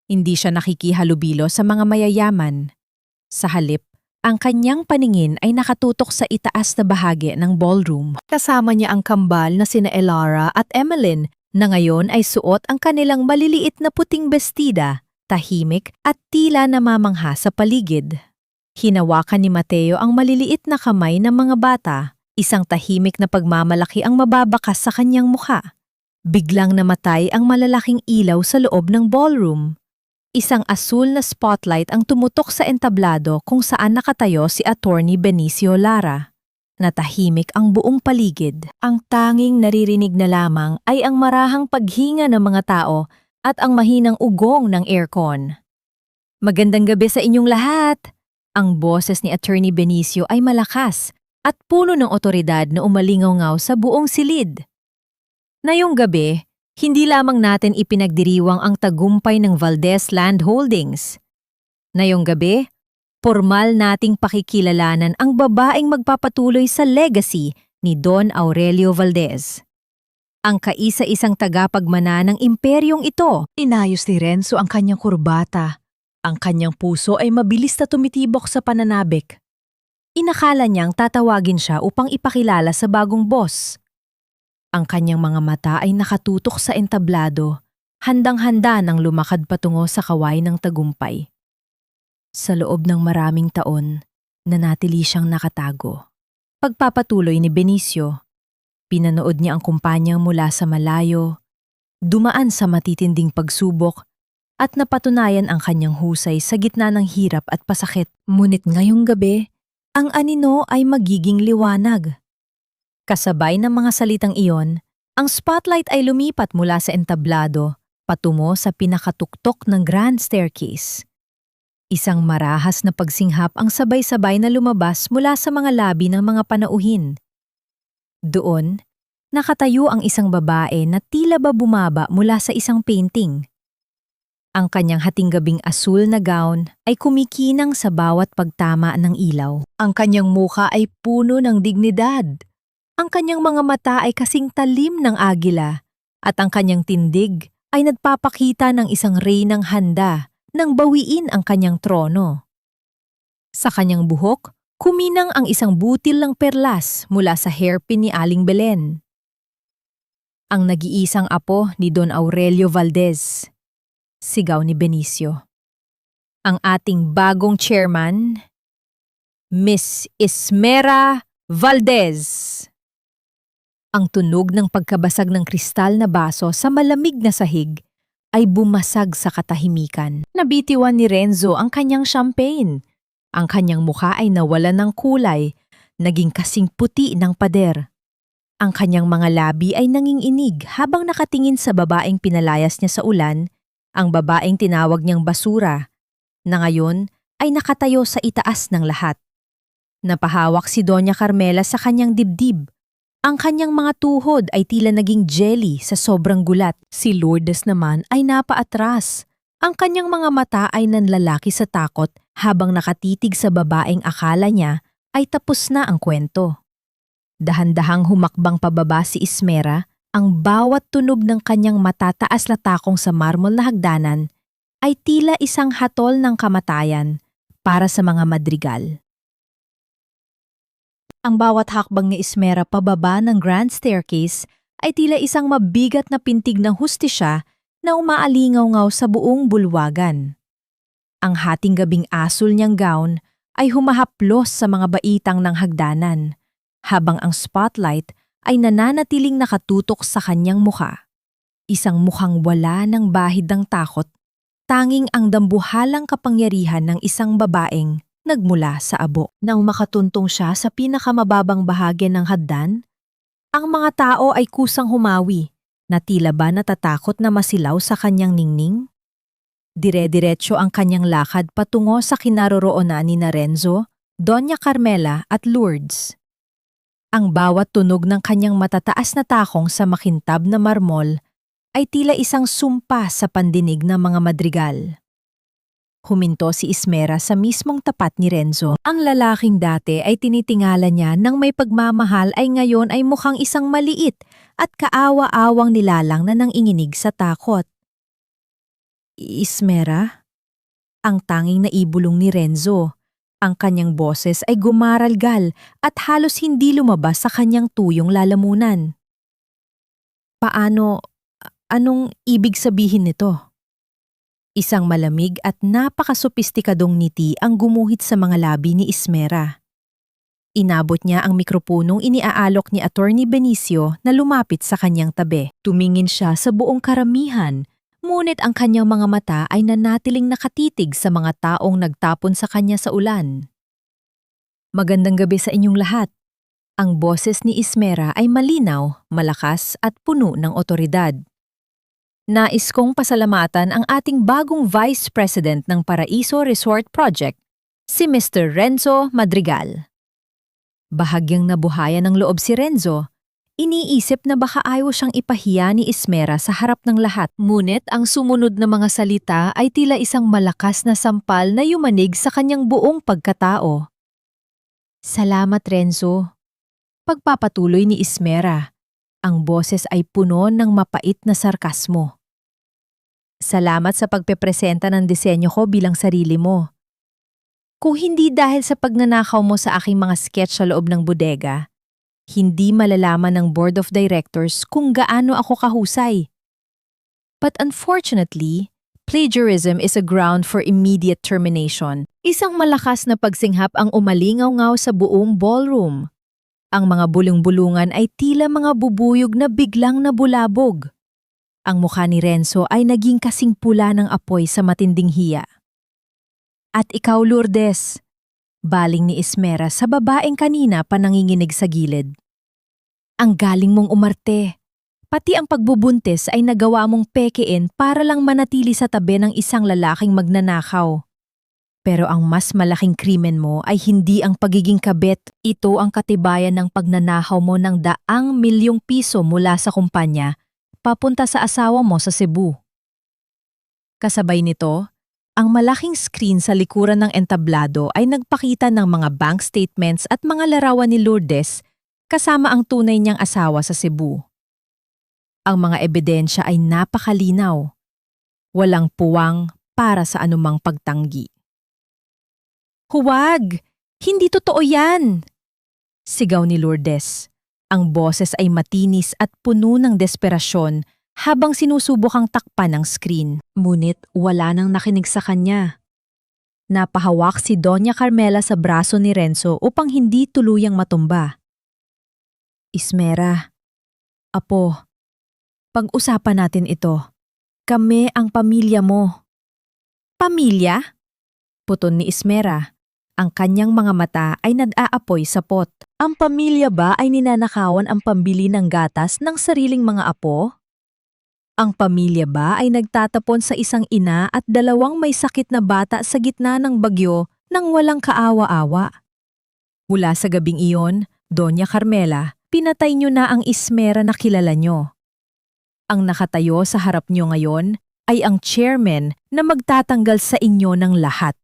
Hindi siya nakikihalubilo sa mga mayayaman. Sa halip, ang kanyang paningin ay nakatutok sa itaas na bahagi ng ballroom. Kasama niya ang kambal na sina Elara at Emeline na ngayon ay suot ang kanilang maliliit na puting bestida, tahimik at tila namamangha sa paligid. Hinawakan ni Mateo ang maliliit na kamay ng mga bata, isang tahimik na pagmamalaki ang mababakas sa kanyang mukha. Biglang namatay ang malalaking ilaw sa loob ng ballroom. Isang asul na spotlight ang tumutok sa entablado kung saan nakatayo si Attorney Benicio Lara. Natahimik ang buong paligid. Ang tanging naririnig na lamang ay ang marahang paghinga ng mga tao at ang mahinang ugong ng aircon. Magandang gabi sa inyong lahat! Ang boses ni Attorney Benicio ay malakas at puno ng otoridad na umalingaw-ngaw sa buong silid. Ngayong gabi, hindi lamang natin ipinagdiriwang ang tagumpay ng Valdez Land Holdings. Ngayong gabi, formal nating pakikilalanan ang babaeng magpapatuloy sa legacy ni Don Aurelio Valdez. Ang kaisa-isang tagapagmana ng imperyong ito. Inayos ni Renzo ang kanyang kurbata. Ang kanyang puso ay mabilis na tumitibok sa pananabik. Inakala niyang tatawagin siya upang ipakilala sa bagong boss. Ang kanyang mga mata ay nakatutok sa entablado, handang-handa nang lumakad patungo sa kaway ng tagumpay. Sa loob ng maraming taon, nanatili siyang nakatago. Pagpapatuloy ni Benicio, pinanood niya ang kumpanya mula sa malayo, dumaan sa matitinding pagsubok, at napatunayan ang kanyang husay sa gitna ng hirap at pasakit. Ngunit ngayong gabi, ang anino ay magiging liwanag. Kasabay ng mga salitang iyon, ang spotlight ay lumipat mula sa entablado patungo sa pinakatuktok ng grand staircase. Isang marahas na pagsinghap ang sabay-sabay na lumabas mula sa mga labi ng mga panauhin. Doon, nakatayo ang isang babae na tila ba bumaba mula sa isang painting. Ang kanyang hatinggabing asul na gown ay kumikinang sa bawat pagtama ng ilaw. Ang kanyang mukha ay puno ng dignidad. Ang kanyang mga mata ay kasing talim ng agila at ang kanyang tindig ay nagpapakita ng isang reynang handa nang bawiin ang kanyang trono. Sa kanyang buhok, kuminang ang isang butil ng perlas mula sa hairpin ni Aling Belen. Ang nag-iisang apo ni Don Aurelio Valdez. Sigaw ni Benicio. Ang ating bagong chairman, Miss Ismera Valdez. Ang tunog ng pagkabasag ng kristal na baso sa malamig na sahig ay bumasag sa katahimikan. Nabitiwan ni Renzo ang kanyang champagne. Ang kanyang mukha ay nawalan ng kulay, naging kasing puti ng pader. Ang kanyang mga labi ay nanginginig habang nakatingin sa babaeng pinalayas niya sa ulan, ang babaeng tinawag niyang basura, na ngayon ay nakatayo sa itaas ng lahat. Napahawak si Doña Carmela sa kanyang dibdib, Ang kanyang mga tuhod ay tila naging jelly sa sobrang gulat. Si Lourdes naman ay napaatras. Ang kanyang mga mata ay nanlalaki sa takot habang nakatitig sa babaeng akala niya ay tapos na ang kwento. Dahan-dahang humakbang pababa si Ismera, ang bawat tunog ng kanyang matataas na takong sa marmol na hagdanan ay tila isang hatol ng kamatayan para sa mga madrigal. Ang bawat hakbang ni Ismera pababa ng grand staircase ay tila isang mabigat na pintig ng hustisya na umaalingaw-ngaw sa buong bulwagan. Ang hating gabing asul niyang gown ay humahaplos sa mga baitang ng hagdanan, habang ang spotlight ay nananatiling nakatutok sa kanyang mukha. Isang mukhang wala ng bahid ng takot, tanging ang dambuhalang kapangyarihan ng isang babaeng nagmula sa abo. Nang makatuntong siya sa pinakamababang bahagi ng hagdan, ang mga tao ay kusang humawi, na tila ba natatakot na masilaw sa kanyang ningning. Dire-diretso ang kanyang lakad patungo sa kinaroroonan ni Renzo, Doña Carmela at Lourdes. Ang bawat tunog ng kanyang matataas na takong sa makintab na marmol ay tila isang sumpa sa pandinig ng mga madrigal. Huminto si Ismera sa mismong tapat ni Renzo. Ang lalaking dati ay tinitingala niya nang may pagmamahal ay ngayon ay mukhang isang maliit at kaawa-awang nilalang na nanginginig sa takot. Ismera? Ang tanging naibulong ni Renzo. Ang kanyang boses ay gumaralgal at halos hindi lumabas sa kanyang tuyong lalamunan. Paano? Anong ibig sabihin nito? Isang malamig at napakasopistikadong ngiti ang gumuhit sa mga labi ni Ismera. Inabot niya ang mikroponong iniaalok ni Attorney Benicio na lumapit sa kanyang tabi. Tumingin siya sa buong karamihan, ngunit ang kanyang mga mata ay nanatiling nakatitig sa mga taong nagtapon sa kanya sa ulan. Magandang gabi sa inyong lahat. Ang boses ni Ismera ay malinaw, malakas at puno ng otoridad. Nais kong pasalamatan ang ating bagong Vice President ng Paraiso Resort Project, si Mr. Renzo Madrigal. Bahagyang nabuhayan ng loob si Renzo. Iniisip na baka ayaw siyang ipahiya ni Ismera sa harap ng lahat. Ngunit ang sumunod na mga salita ay tila isang malakas na sampal na yumanig sa kanyang buong pagkatao. Salamat, Renzo. Pagpapatuloy ni Ismera. Ang boses ay puno ng mapait na sarkasmo. Salamat sa pagpepresenta ng disenyo ko bilang sarili mo. Kung hindi dahil sa pagnanakaw mo sa aking mga sketch sa loob ng bodega, hindi malalaman ng Board of Directors kung gaano ako kahusay. But unfortunately, plagiarism is a ground for immediate termination. Isang malakas na pagsinghap ang umalingaw-ngaw sa buong ballroom. Ang mga bulong-bulungan ay tila mga bubuyog na biglang nabulabog. Ang mukha ni Renzo ay naging kasing pula ng apoy sa matinding hiya. At ikaw, Lourdes, baling ni Ismera sa babaeng kanina pa nanginginig sa gilid. Ang galing mong umarte. Pati ang pagbubuntis ay nagawa mong pekein para lang manatili sa tabi ng isang lalaking magnanakaw. Pero ang mas malaking krimen mo ay hindi ang pagiging kabit. Ito ang katibayan ng pagnanakaw mo ng daang milyong piso mula sa kumpanya papunta sa asawa mo sa Cebu. Kasabay nito, ang malaking screen sa likuran ng entablado ay nagpakita ng mga bank statements at mga larawan ni Lourdes kasama ang tunay niyang asawa sa Cebu. Ang mga ebidensya ay napakalinaw. Walang puwang para sa anumang pagtanggi. Huwag! Hindi totoo yan! Sigaw ni Lourdes. Ang boses ay matinis at puno ng desperasyon habang sinusubukang takpan ng screen. Ngunit wala nang nakinig sa kanya. Napahawak si Doña Carmela sa braso ni Renzo upang hindi tuluyang matumba. Ismera, Apo, pag-usapan natin ito. Kami ang pamilya mo. Pamilya? Puton ni Ismera. Ang kanyang mga mata ay nag-aapoy sa pot. Ang pamilya ba ay ninanakawan ang pambili ng gatas ng sariling mga apo? Ang pamilya ba ay nagtatapon sa isang ina at dalawang may sakit na bata sa gitna ng bagyo nang walang kaawa-awa? Mula sa gabing iyon, Doña Carmela, pinatay niyo na ang Ismera na kilala niyo. Ang nakatayo sa harap niyo ngayon ay ang chairman na magtatanggal sa inyo ng lahat.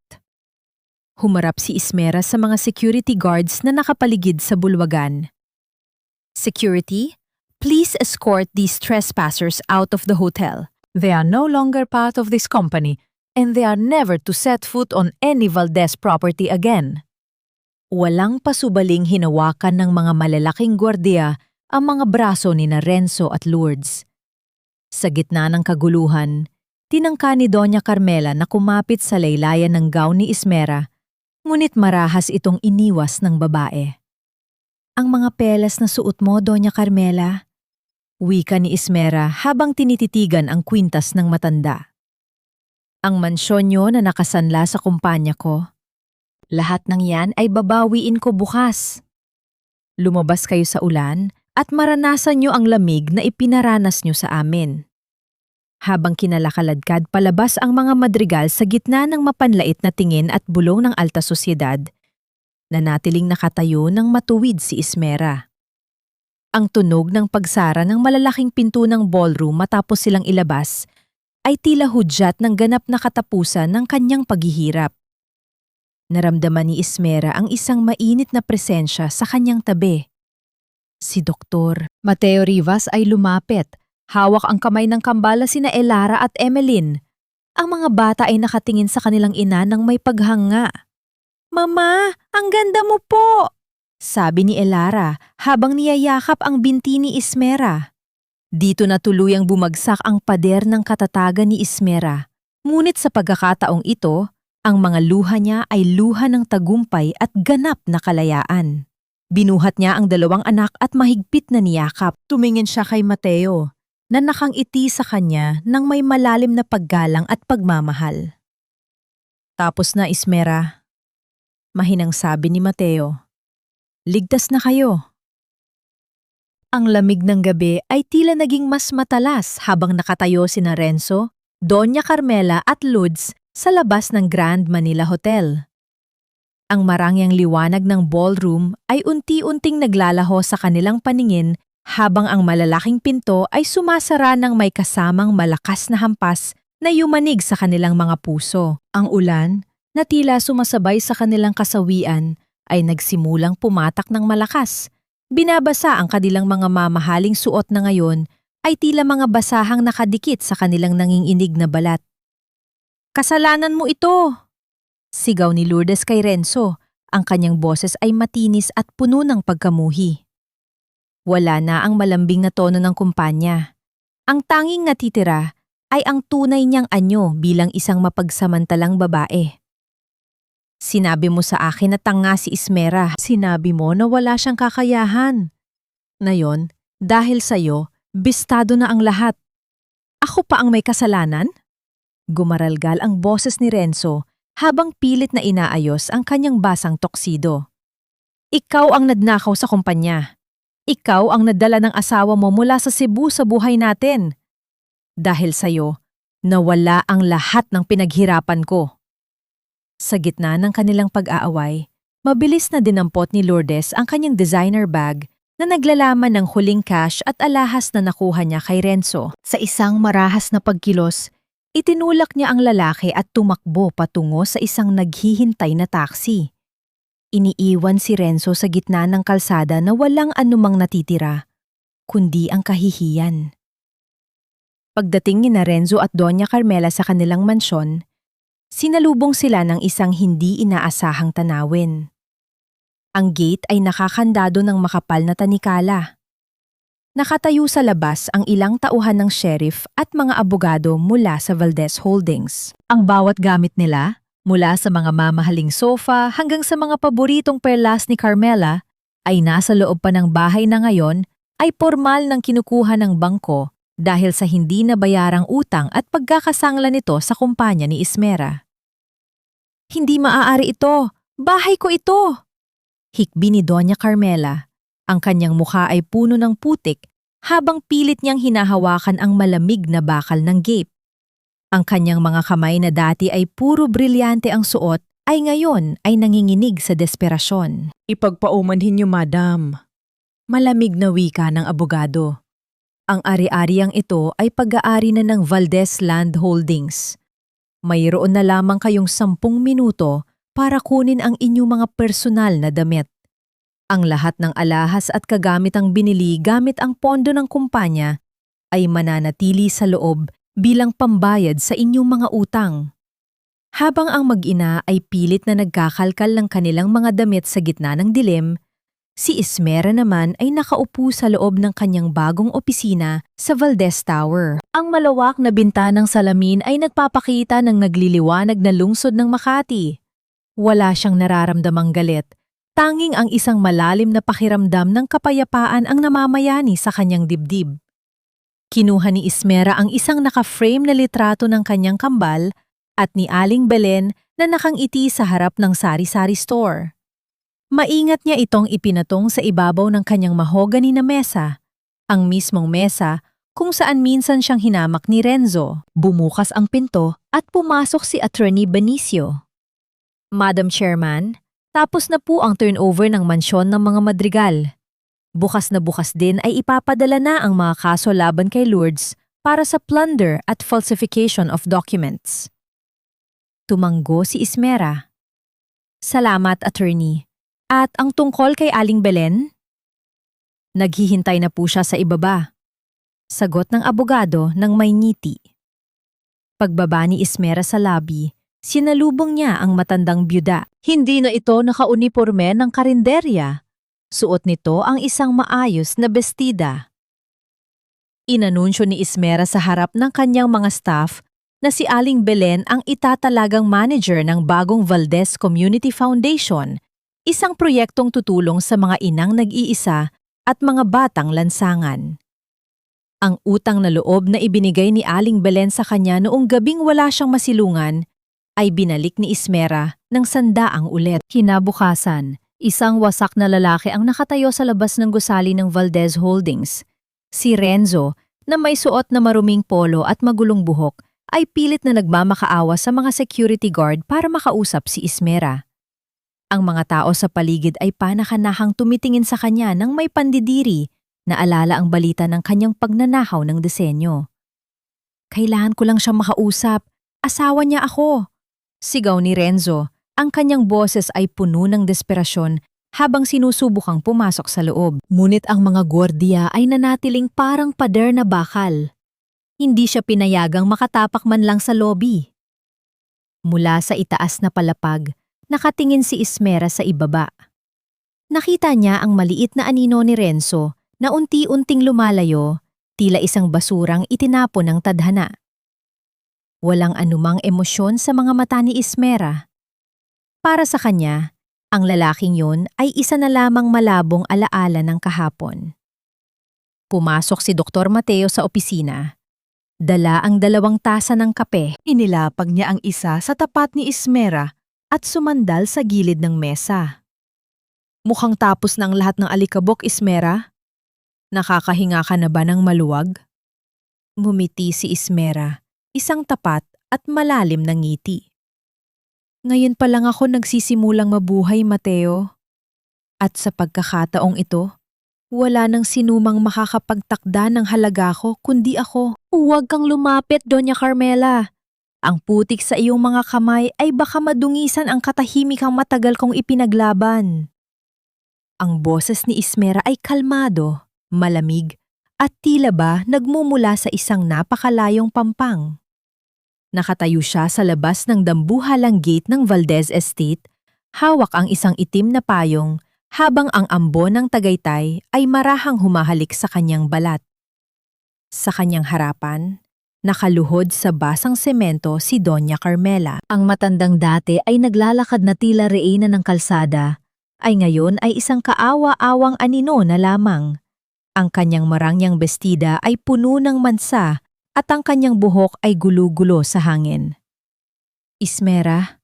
Humarap si Ismera sa mga security guards na nakapaligid sa bulwagan. Security, please escort these trespassers out of the hotel. They are no longer part of this company and they are never to set foot on any Valdez property again. Walang pasubaling hinawakan ng mga malalaking gwardiya ang mga braso ni Renzo at Lourdes. Sa gitna ng kaguluhan, tinangka ni Doña Carmela na kumapit sa laylayan ng gown ni Ismera, ngunit marahas itong iniwas ng babae. Ang mga pelas na suot mo, Doña Carmela, wika ni Ismera habang tinititigan ang kwintas ng matanda. Ang mansyon niyo na nakasanla sa kumpanya ko, lahat ng yan ay babawiin ko bukas. Lumabas kayo sa ulan at maranasan niyo ang lamig na ipinaranas niyo sa amin. Habang kinalakaladkad palabas ang mga madrigal sa gitna ng mapanlait na tingin at bulong ng alta sosyedad, nanatiling nakatayo ng matuwid si Ismera. Ang tunog ng pagsara ng malalaking pinto ng ballroom matapos silang ilabas ay tila hudyat ng ganap na katapusan ng kanyang paghihirap. Naramdaman ni Ismera ang isang mainit na presensya sa kanyang tabi. Si Dr. Mateo Rivas ay lumapit, hawak ang kamay ng kambala sina Elara at Emeline. Ang mga bata ay nakatingin sa kanilang ina ng may paghanga. "Mama, ang ganda mo po!" sabi ni Elara habang niyayakap ang binti ni Ismera. Dito na tuluyang bumagsak ang pader ng katatagan ni Ismera. Ngunit sa pagkakataong ito, ang mga luha niya ay luha ng tagumpay at ganap na kalayaan. Binuhat niya ang dalawang anak at mahigpit na niyakap. Tumingin siya kay Mateo, na nakangiti sa kanya ng may malalim na paggalang at pagmamahal. "Tapos na, Ismera," mahinang sabi ni Mateo. "Ligtas na kayo." Ang lamig ng gabi ay tila naging mas matalas habang nakatayo sina Renzo, Doña Carmela at Lourdes sa labas ng Grand Manila Hotel. Ang marangyang liwanag ng ballroom ay unti-unting naglalaho sa kanilang paningin habang ang malalaking pinto ay sumasara ng may kasamang malakas na hampas na yumanig sa kanilang mga puso. Ang ulan, na tila sumasabay sa kanilang kasawian, ay nagsimulang pumatak ng malakas. Binabasa ang kanilang mga mamahaling suot na ngayon ay tila mga basahang nakadikit sa kanilang nanginginig na balat. "Kasalanan mo ito!" sigaw ni Lourdes kay Renzo. Ang kanyang boses ay matinis at puno ng pagkamuhi. Wala na ang malambing na tono ng kumpanya. Ang tanging natitira ay ang tunay niyang anyo bilang isang mapagsamantalang babae. "Sinabi mo sa akin na tanga si Ismera. Sinabi mo na wala siyang kakayahan. Ngayon, dahil sa'yo, bistado na ang lahat. Ako pa ang may kasalanan?" Gumaralgal ang boses ni Renzo habang pilit na inaayos ang kanyang basang toksido. "Ikaw ang nagnakaw sa kumpanya. Ikaw ang nadala ng asawa mo mula sa Cebu sa buhay natin. Dahil sa'yo, nawala ang lahat ng pinaghirapan ko." Sa gitna ng kanilang pag-aaway, mabilis na dinampot ni Lourdes ang kanyang designer bag na naglalaman ng huling cash at alahas na nakuha niya kay Renzo. Sa isang marahas na pagkilos, itinulak niya ang lalaki at tumakbo patungo sa isang naghihintay na taxi. Iniiwan si Renzo sa gitna ng kalsada na walang anumang natitira, kundi ang kahihiyan. Pagdating ni Renzo at Doña Carmela sa kanilang mansyon, sinalubong sila ng isang hindi inaasahang tanawin. Ang gate ay nakakandado ng makapal na tanikala. Nakatayo sa labas ang ilang tauhan ng sheriff at mga abogado mula sa Valdez Holdings. Ang bawat gamit nila, mula sa mga mamahaling sofa hanggang sa mga paboritong perlas ni Carmela, ay nasa loob pa ng bahay na ngayon ay formal ng kinukuha ng bangko dahil sa hindi nabayarang utang at pagkakasangla nito sa kumpanya ni Ismera. "Hindi maaari ito! Bahay ko ito!" hikbi ni Doña Carmela. Ang kanyang mukha ay puno ng putik habang pilit niyang hinahawakan ang malamig na bakal ng gape. Ang kanyang mga kamay na dati ay puro brilyante ang suot ay ngayon ay nanginginig sa desperasyon. "Ipagpaumanhin niyo, madam. Malamig na wika ng abogado. Ang ari-ariang ito ay pag-aari na ng Valdez Land Holdings. Mayroon na lamang kayong 10 minuto para kunin ang inyong mga personal na damit. Ang lahat ng alahas at kagamitang binili gamit ang pondo ng kumpanya ay mananatili sa loob bilang pambayad sa inyong mga utang. Habang ang mag-ina ay pilit na nagkakalkal ng kanilang mga damit sa gitna ng dilim, si Ismera naman ay nakaupo sa loob ng kanyang bagong opisina sa Valdez Tower. Ang malawak na bintanang salamin ay nagpapakita ng nagliliwanag na lungsod ng Makati. Wala siyang nararamdamang galit, tanging ang isang malalim na pakiramdam ng kapayapaan ang namamayani sa kanyang dibdib. Kinuha ni Ismera ang isang naka-frame na litrato ng kanyang kambal at ni Aling Belen na nakangiti sa harap ng sari-sari store. Maingat niya itong ipinatong sa ibabaw ng kanyang mahogany na mesa, ang mismong mesa kung saan minsan siyang hinamak ni Renzo. Bumukas ang pinto at pumasok si Attorney Benicio. Madam Chairman, tapos na po ang turnover ng mansyon ng mga Madrigal. Bukas na bukas din ay ipapadala na ang mga kaso laban kay Lourdes para sa plunder at falsification of documents. Tumanggo si Ismera. Salamat, Attorney. At ang tungkol kay Aling Belen? Naghihintay na po siya sa ibaba. Sagot ng abogado ng may ngiti. Pagbaba ni Ismera sa lobby, sinalubong niya ang matandang byuda. Hindi na ito nakauniporme ng karinderya. Suot nito ang isang maayos na bestida. Inanunsyo ni Ismera sa harap ng kanyang mga staff na si Aling Belen ang itatalagang manager ng bagong Valdez Community Foundation, isang proyektong tutulong sa mga inang nag-iisa at mga batang lansangan. Ang utang na loob na ibinigay ni Aling Belen sa kanya noong gabing wala siyang masilungan ay binalik ni Ismera ng 100 ulit. Kinabukasan, isang wasak na lalaki ang nakatayo sa labas ng gusali ng Valdez Holdings. Si Renzo, na may suot na maruming polo at magulong buhok, ay pilit na nagmamakaawa sa mga security guard para makausap si Ismera. Ang mga tao sa paligid ay panakanahang tumitingin sa kanya nang may pandidiri na alala ang balita ng kanyang pagnanahaw ng disenyo. Kailangan ko lang siyang makausap. Asawa niya ako. Sigaw ni Renzo. Ang kanyang boses ay puno ng desperasyon habang sinusubukang pumasok sa loob. Ngunit ang mga gwardiya ay nanatiling parang pader na bakal. Hindi siya pinayagang makatapak man lang sa lobby. Mula sa itaas na palapag, nakatingin si Ismera sa ibaba. Nakita niya ang maliit na anino ni Renzo na unti-unting lumalayo, tila isang basurang itinapon ng tadhana. Walang anumang emosyon sa mga mata ni Ismera. Para sa kanya, ang lalaking yun ay isa na lamang malabong alaala ng kahapon. Pumasok si Dr. Mateo sa opisina. Dala ang 2 tasa ng kape. Inilapag niya ang isa sa tapat ni Ismera at sumandal sa gilid ng mesa. Mukhang tapos na ang lahat ng alikabok, Ismera. Nakakahinga ka na ba ng maluwag? Ngumiti si Ismera, isang tapat at malalim na ngiti. Ngayon pa lang ako nagsisimulang mabuhay, Mateo. At sa pagkakataong ito, wala nang sinumang makakapagtakda ng halaga ko kundi ako. Huwag kang lumapit, Doña Carmela. Ang putik sa iyong mga kamay ay baka madungisan ang katahimikang matagal kong ipinaglaban. Ang boses ni Ismera ay kalmado, malamig, at tila ba nagmumula sa isang napakalayong pampang. Nakatayo siya sa labas ng dambuhalang gate ng Valdez Estate, hawak ang isang itim na payong habang ang ambon ng Tagaytay ay marahang humahalik sa kanyang balat. Sa kanyang harapan, nakaluhod sa basang semento si Doña Carmela. Ang matandang dati ay naglalakad na tila reyna ng kalsada, ay ngayon ay isang kaawa-awang anino na lamang. Ang kanyang marangyang bestida ay puno ng mansa at ang kanyang buhok ay gulo-gulo sa hangin. Ismera,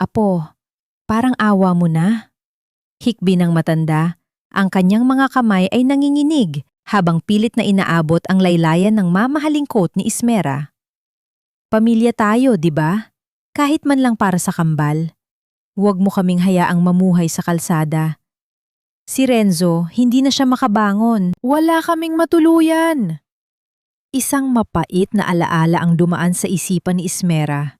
apo, parang awa mo na. Hikbi ng matanda, ang kanyang mga kamay ay nanginginig habang pilit na inaabot ang laylayan ng mamahaling coat ni Ismera. Pamilya tayo, di ba? Kahit man lang para sa kambal. Huwag mo kaming hayaang mamuhay sa kalsada. Si Renzo, hindi na siya makabangon. Wala kaming matuluyan. Isang mapait na alaala ang dumaan sa isipan ni Ismera.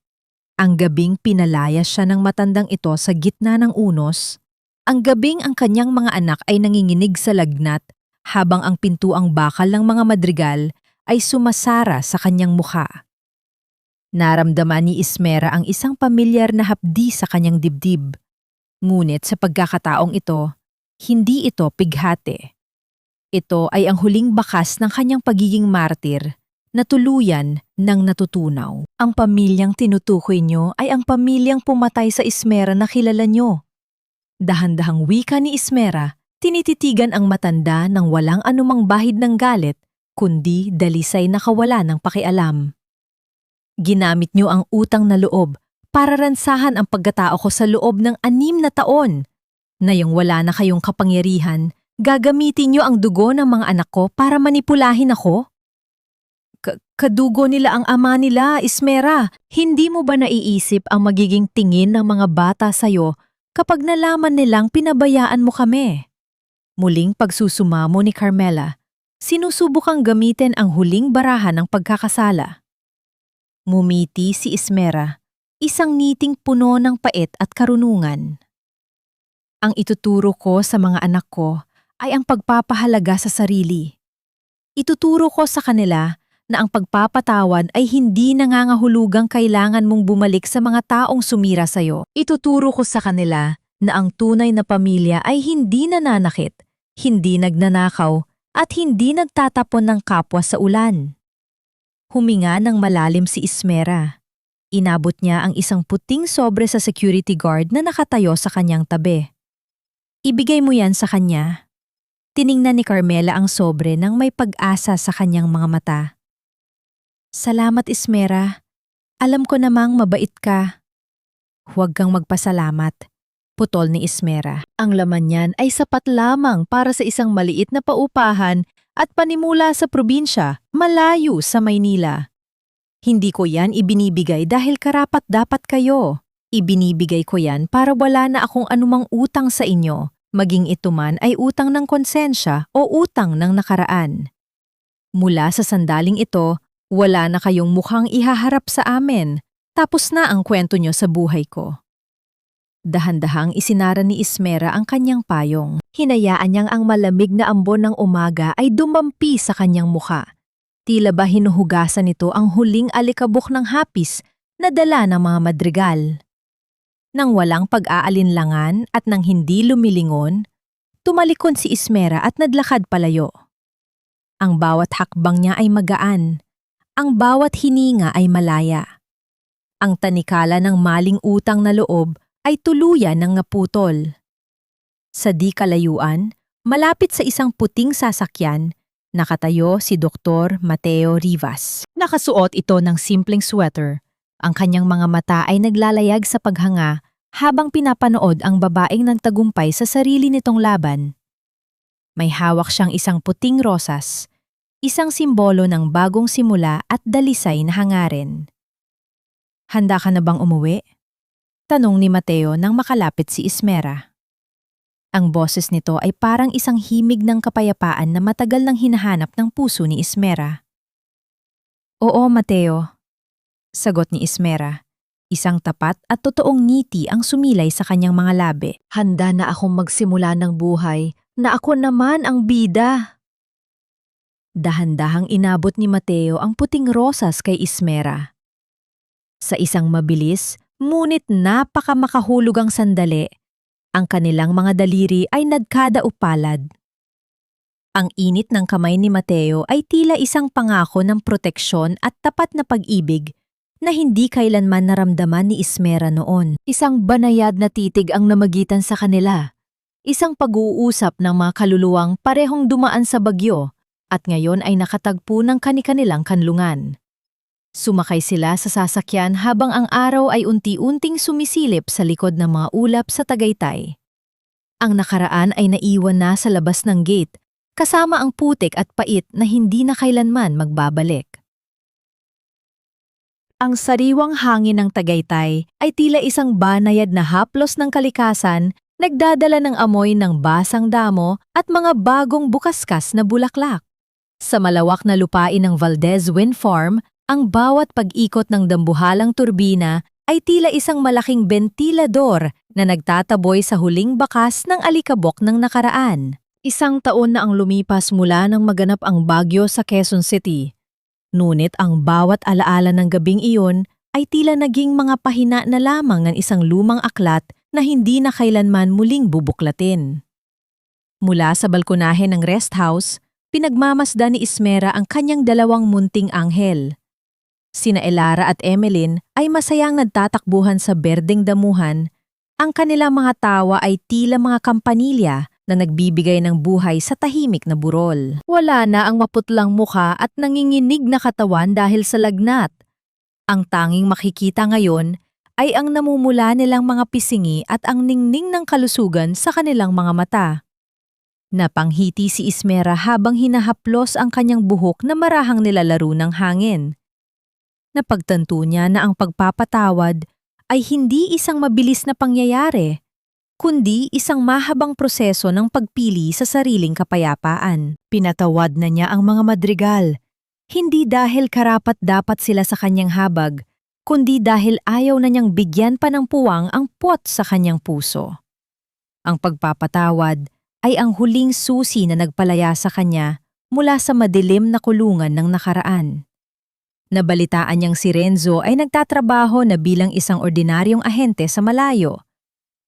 Ang gabing pinalayas siya ng matandang ito sa gitna ng unos. Ang gabing ang kanyang mga anak ay nanginginig sa lagnat habang ang pintuang bakal ng mga madrigal ay sumasara sa kanyang mukha. Naramdaman ni Ismera ang isang pamilyar na hapdi sa kanyang dibdib. Ngunit sa pagkakataong ito, hindi ito pighati. Ito ay ang huling bakas ng kanyang pagiging martir na tuluyan ng natutunaw. Ang pamilyang tinutukoy niyo ay ang pamilyang pumatay sa Ismera na kilala niyo. Dahan-dahang wika ni Ismera, tinititigan ang matanda ng walang anumang bahid ng galit, kundi dalisay na kawala ng pakialam. Ginamit niyo ang utang na loob para ransahan ang pagkatao ko sa loob ng 6 na taon. Ngayong wala na kayong kapangyarihan, gagamitin niyo ang dugo ng mga anak ko para manipulahin ako? Kadugo nila ang ama nila, Ismera. Hindi mo ba naiisip ang magiging tingin ng mga bata sa'yo kapag nalaman nilang pinabayaan mo kami? Muling pagsusumamo ni Carmela, sinusubukang gamitin ang huling barahan ng pagkakasala. Ngumiti si Ismera, isang ngiting puno ng pait at karunungan. Ang ituturo ko sa mga anak ko ay ang pagpapahalaga sa sarili. Ituturo ko sa kanila na ang pagpapatawad ay hindi nangangahulugang kailangan mong bumalik sa mga taong sumira sa'yo. Ituturo ko sa kanila na ang tunay na pamilya ay hindi nananakit, hindi nagnanakaw, at hindi nagtatapon ng kapwa sa ulan. Huminga ng malalim si Ismera. Inabot niya ang isang puting sobre sa security guard na nakatayo sa kanyang tabi. Ibigay mo yan sa kanya. Tiningnan ni Carmela ang sobre nang may pag-asa sa kanyang mga mata. Salamat, Ismera. Alam ko namang mabait ka. Huwag kang magpasalamat, putol ni Ismera. Ang laman niyan ay sapat lamang para sa isang maliit na paupahan at panimula sa probinsya, malayo sa Maynila. Hindi ko yan ibinibigay dahil karapat-dapat kayo. Ibinibigay ko yan para wala na akong anumang utang sa inyo, maging ito man ay utang ng konsensya o utang ng nakaraan. Mula sa sandaling ito, wala na kayong mukhang ihaharap sa amin, tapos na ang kwento nyo sa buhay ko. Dahan-dahang isinara ni Ismera ang kanyang payong. Hinayaan niyang ang malamig na ambon ng umaga ay dumampi sa kanyang mukha. Tila ba hinuhugasan nito ang huling alikabok ng hapis na dala ng mga madrigal. Nang walang pag-aalinlangan at nang hindi lumilingon, tumalikod si Ismera at naglakad palayo. Ang bawat hakbang niya ay magaan. Ang bawat hininga ay malaya. Ang tanikala ng maling utang na loob ay tuluyan ng naputol. Sa di kalayuan, malapit sa isang puting sasakyan, nakatayo si Dr. Mateo Rivas. Nakasuot ito ng simpleng sweater. Ang kanyang mga mata ay naglalayag sa paghanga habang pinapanood ang babaeng nagtagumpay sa sarili nitong laban. May hawak siyang isang puting rosas, isang simbolo ng bagong simula at dalisay na hangarin. Handa ka na bang umuwi? Tanong ni Mateo nang makalapit si Ismera. Ang boses nito ay parang isang himig ng kapayapaan na matagal nang hinahanap ng puso ni Ismera. Oo, Mateo, sagot ni Ismera. Isang tapat at totoong ngiti ang sumilay sa kanyang mga labi. Handa na akong magsimula ng buhay na ako naman ang bida. Dahan-dahang inabot ni Mateo ang puting rosas kay Ismera. Sa isang mabilis, ngunit napakamakahulugang sandali, ang kanilang mga daliri ay nagkadaupalad. Ang init ng kamay ni Mateo ay tila isang pangako ng proteksyon at tapat na pag-ibig na hindi kailanman naramdaman ni Ismera noon. Isang banayad na titig ang namagitan sa kanila. Isang pag-uusap ng mga kaluluwang parehong dumaan sa bagyo at ngayon ay nakatagpo ng kani-kanilang kanlungan. Sumakay sila sa sasakyan habang ang araw ay unti-unting sumisilip sa likod ng mga ulap sa Tagaytay. Ang nakaraan ay naiwan na sa labas ng gate, kasama ang putik at pait na hindi na kailanman magbabalik. Ang sariwang hangin ng Tagaytay ay tila isang banayad na haplos ng kalikasan nagdadala ng amoy ng basang damo at mga bagong bukaskas na bulaklak. Sa malawak na lupain ng Valdez Wind Farm, ang bawat pag-ikot ng dambuhalang turbina ay tila isang malaking bentilador na nagtataboy sa huling bakas ng alikabok ng nakaraan. Isang taon na ang lumipas mula nang maganap ang bagyo sa Quezon City. Ngunit ang bawat alaala ng gabing iyon ay tila naging mga pahina na lamang ng isang lumang aklat na hindi na kailanman muling bubuklatin. Mula sa balkonahe ng rest house, pinagmamasdan ni Ismera ang kanyang dalawang munting anghel. Sina Elara at Emeline ay masayang nagtatakbuhan sa berdeng damuhan. Ang kanilang mga tawa ay tila mga kampanilya na nagbibigay ng buhay sa tahimik na burol. Wala na ang maputlang mukha at nanginginig na katawan dahil sa lagnat. Ang tanging makikita ngayon ay ang namumula nilang mga pisingi at ang ningning ng kalusugan sa kanilang mga mata. Napanghiti si Ismera habang hinahaplos ang kanyang buhok na marahang nilalaro ng hangin. Napagtanto niya na ang pagpapatawad ay hindi isang mabilis na pangyayari, kundi isang mahabang proseso ng pagpili sa sariling kapayapaan. Pinatawad na niya ang mga madrigal, hindi dahil karapat-dapat sila sa kanyang habag, kundi dahil ayaw na niyang bigyan pa ng puwang ang puwat sa kanyang puso. Ang pagpapatawad ay ang huling susi na nagpalaya sa kanya mula sa madilim na kulungan ng nakaraan. Nabalitaan niyang si Renzo ay nagtatrabaho na bilang isang ordinaryong ahente sa malayo,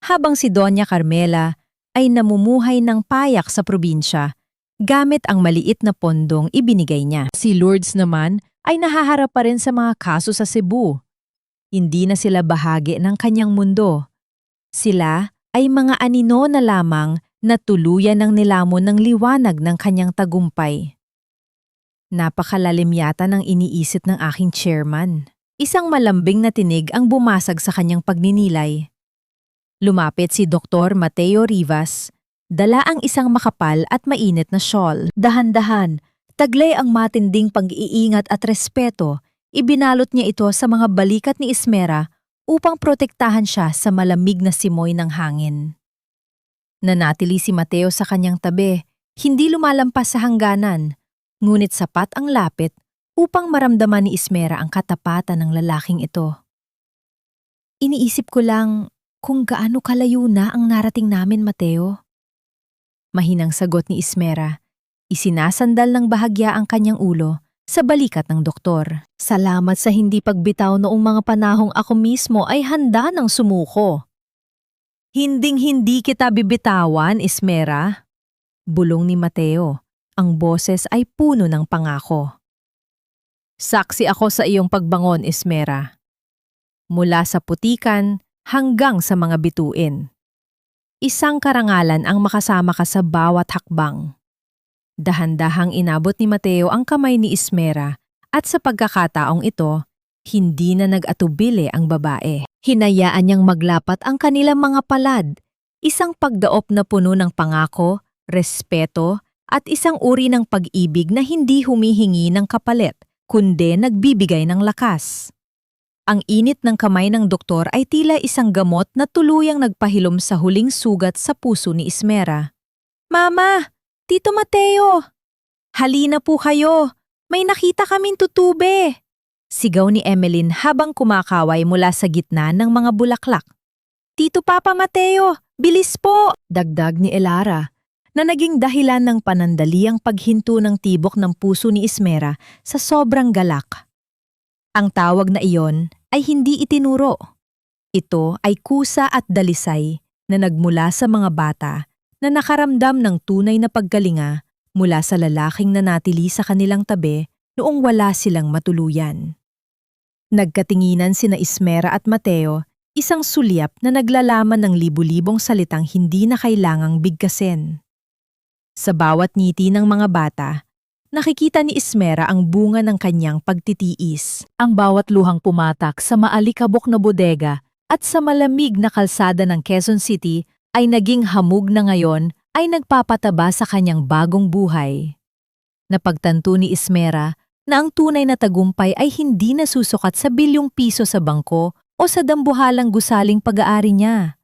habang si Doña Carmela ay namumuhay ng payak sa probinsya gamit ang maliit na pondong ibinigay niya. Si Lourdes naman ay nahaharap pa rin sa mga kaso sa Cebu. Hindi na sila bahagi ng kanyang mundo. Sila ay mga anino na lamang na tuluyan ng nilamon ng liwanag ng kanyang tagumpay. Napakalalim yata ng iniisip ng aking chairman. Isang malambing na tinig ang bumasag sa kanyang pagninilay. Lumapit si Dr. Mateo Rivas, dala ang isang makapal at mainit na shawl. Dahan-dahan, taglay ang matinding pag-iingat at respeto. Ibinalot niya ito sa mga balikat ni Ismera upang protektahan siya sa malamig na simoy ng hangin. Nanatili si Mateo sa kanyang tabi, hindi lumalampas sa hangganan, ngunit sapat ang lapit upang maramdaman ni Ismera ang katapatan ng lalaking ito. Iniisip ko lang kung gaano kalayo na ang narating namin, Mateo. Mahinang sagot ni Ismera, isinasandal ng bahagya ang kanyang ulo sa balikat ng doktor. Salamat sa hindi pagbitaw noong mga panahong ako mismo ay handa ng sumuko. Hinding-hindi kita bibitawan, Ismera. Bulong ni Mateo, ang boses ay puno ng pangako. Saksi ako sa iyong pagbangon, Ismera. Mula sa putikan hanggang sa mga bituin. Isang karangalan ang makasama ka sa bawat hakbang. Dahan-dahang inabot ni Mateo ang kamay ni Ismera at sa pagkakataong ito, hindi na nag-atubili ang babae. Hinayaan niyang maglapat ang kanilang mga palad, isang pagdaop na puno ng pangako, respeto at isang uri ng pag-ibig na hindi humihingi ng kapalit, kundi nagbibigay ng lakas. Ang init ng kamay ng doktor ay tila isang gamot na tuluyang nagpahilom sa huling sugat sa puso ni Ismera. Mama! Tito Mateo! Halina po kayo! May nakita kaming tutube! Sigaw ni Emeline habang kumakaway mula sa gitna ng mga bulaklak. Tito Papa Mateo! Bilis po! Dagdag ni Elara, na naging dahilan ng panandaliang paghinto ng tibok ng puso ni Ismera sa sobrang galak. Ang tawag na iyon ay hindi itinuro. Ito ay kusa at dalisay na nagmula sa mga bata na nakaramdam ng tunay na paggalinga mula sa lalaking nanatili sa kanilang tabi noong wala silang matuluyan. Nagkatinginan sina Ismera at Mateo, isang sulyap na naglalaman ng libu-libong salitang hindi na kailangang bigkasin. Sa bawat ngiti ng mga bata, nakikita ni Ismera ang bunga ng kanyang pagtitiis. Ang bawat luhang pumatak sa maalikabok na bodega at sa malamig na kalsada ng Quezon City ay naging hamog na ngayon ay nagpapataba sa kanyang bagong buhay. Napagtanto ni Ismera na ang tunay na tagumpay ay hindi nasusukat sa bilyong piso sa bangko o sa dambuhalang gusaling pag-aari niya.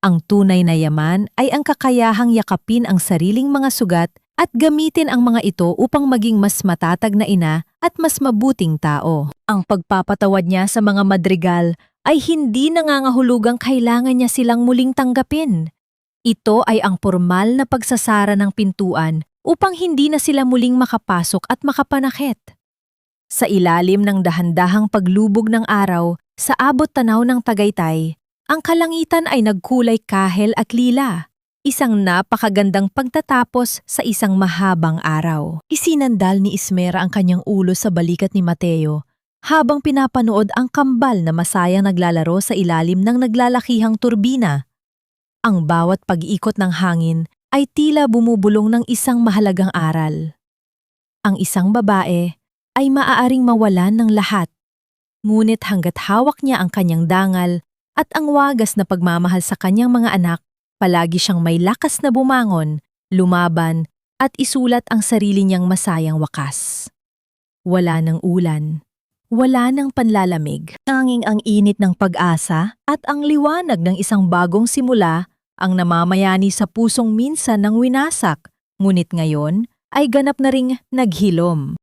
Ang tunay na yaman ay ang kakayahang yakapin ang sariling mga sugat at gamitin ang mga ito upang maging mas matatag na ina at mas mabuting tao. Ang pagpapatawad niya sa mga madrigal ay hindi nangangahulugang kailangan niya silang muling tanggapin. Ito ay ang formal na pagsasara ng pintuan upang hindi na sila muling makapasok at makapanakit. Sa ilalim ng dahan-dahang paglubog ng araw, sa abot tanaw ng Tagaytay, ang kalangitan ay nagkulay kahel at lila. Isang napakagandang pagtatapos sa isang mahabang araw. Isinandal ni Ismera ang kanyang ulo sa balikat ni Mateo habang pinapanood ang kambal na masayang naglalaro sa ilalim ng naglalakihang turbina. Ang bawat pag-iikot ng hangin ay tila bumubulong ng isang mahalagang aral. Ang isang babae ay maaaring mawalan ng lahat. Ngunit hanggat hawak niya ang kanyang dangal at ang wagas na pagmamahal sa kanyang mga anak, palagi siyang may lakas na bumangon, lumaban, at isulat ang sarili niyang masayang wakas. Wala ng ulan, wala ng panlalamig. Tanging ang init ng pag-asa at ang liwanag ng isang bagong simula ang namamayani sa pusong minsan ng winasak, ngunit ngayon ay ganap na ring naghilom.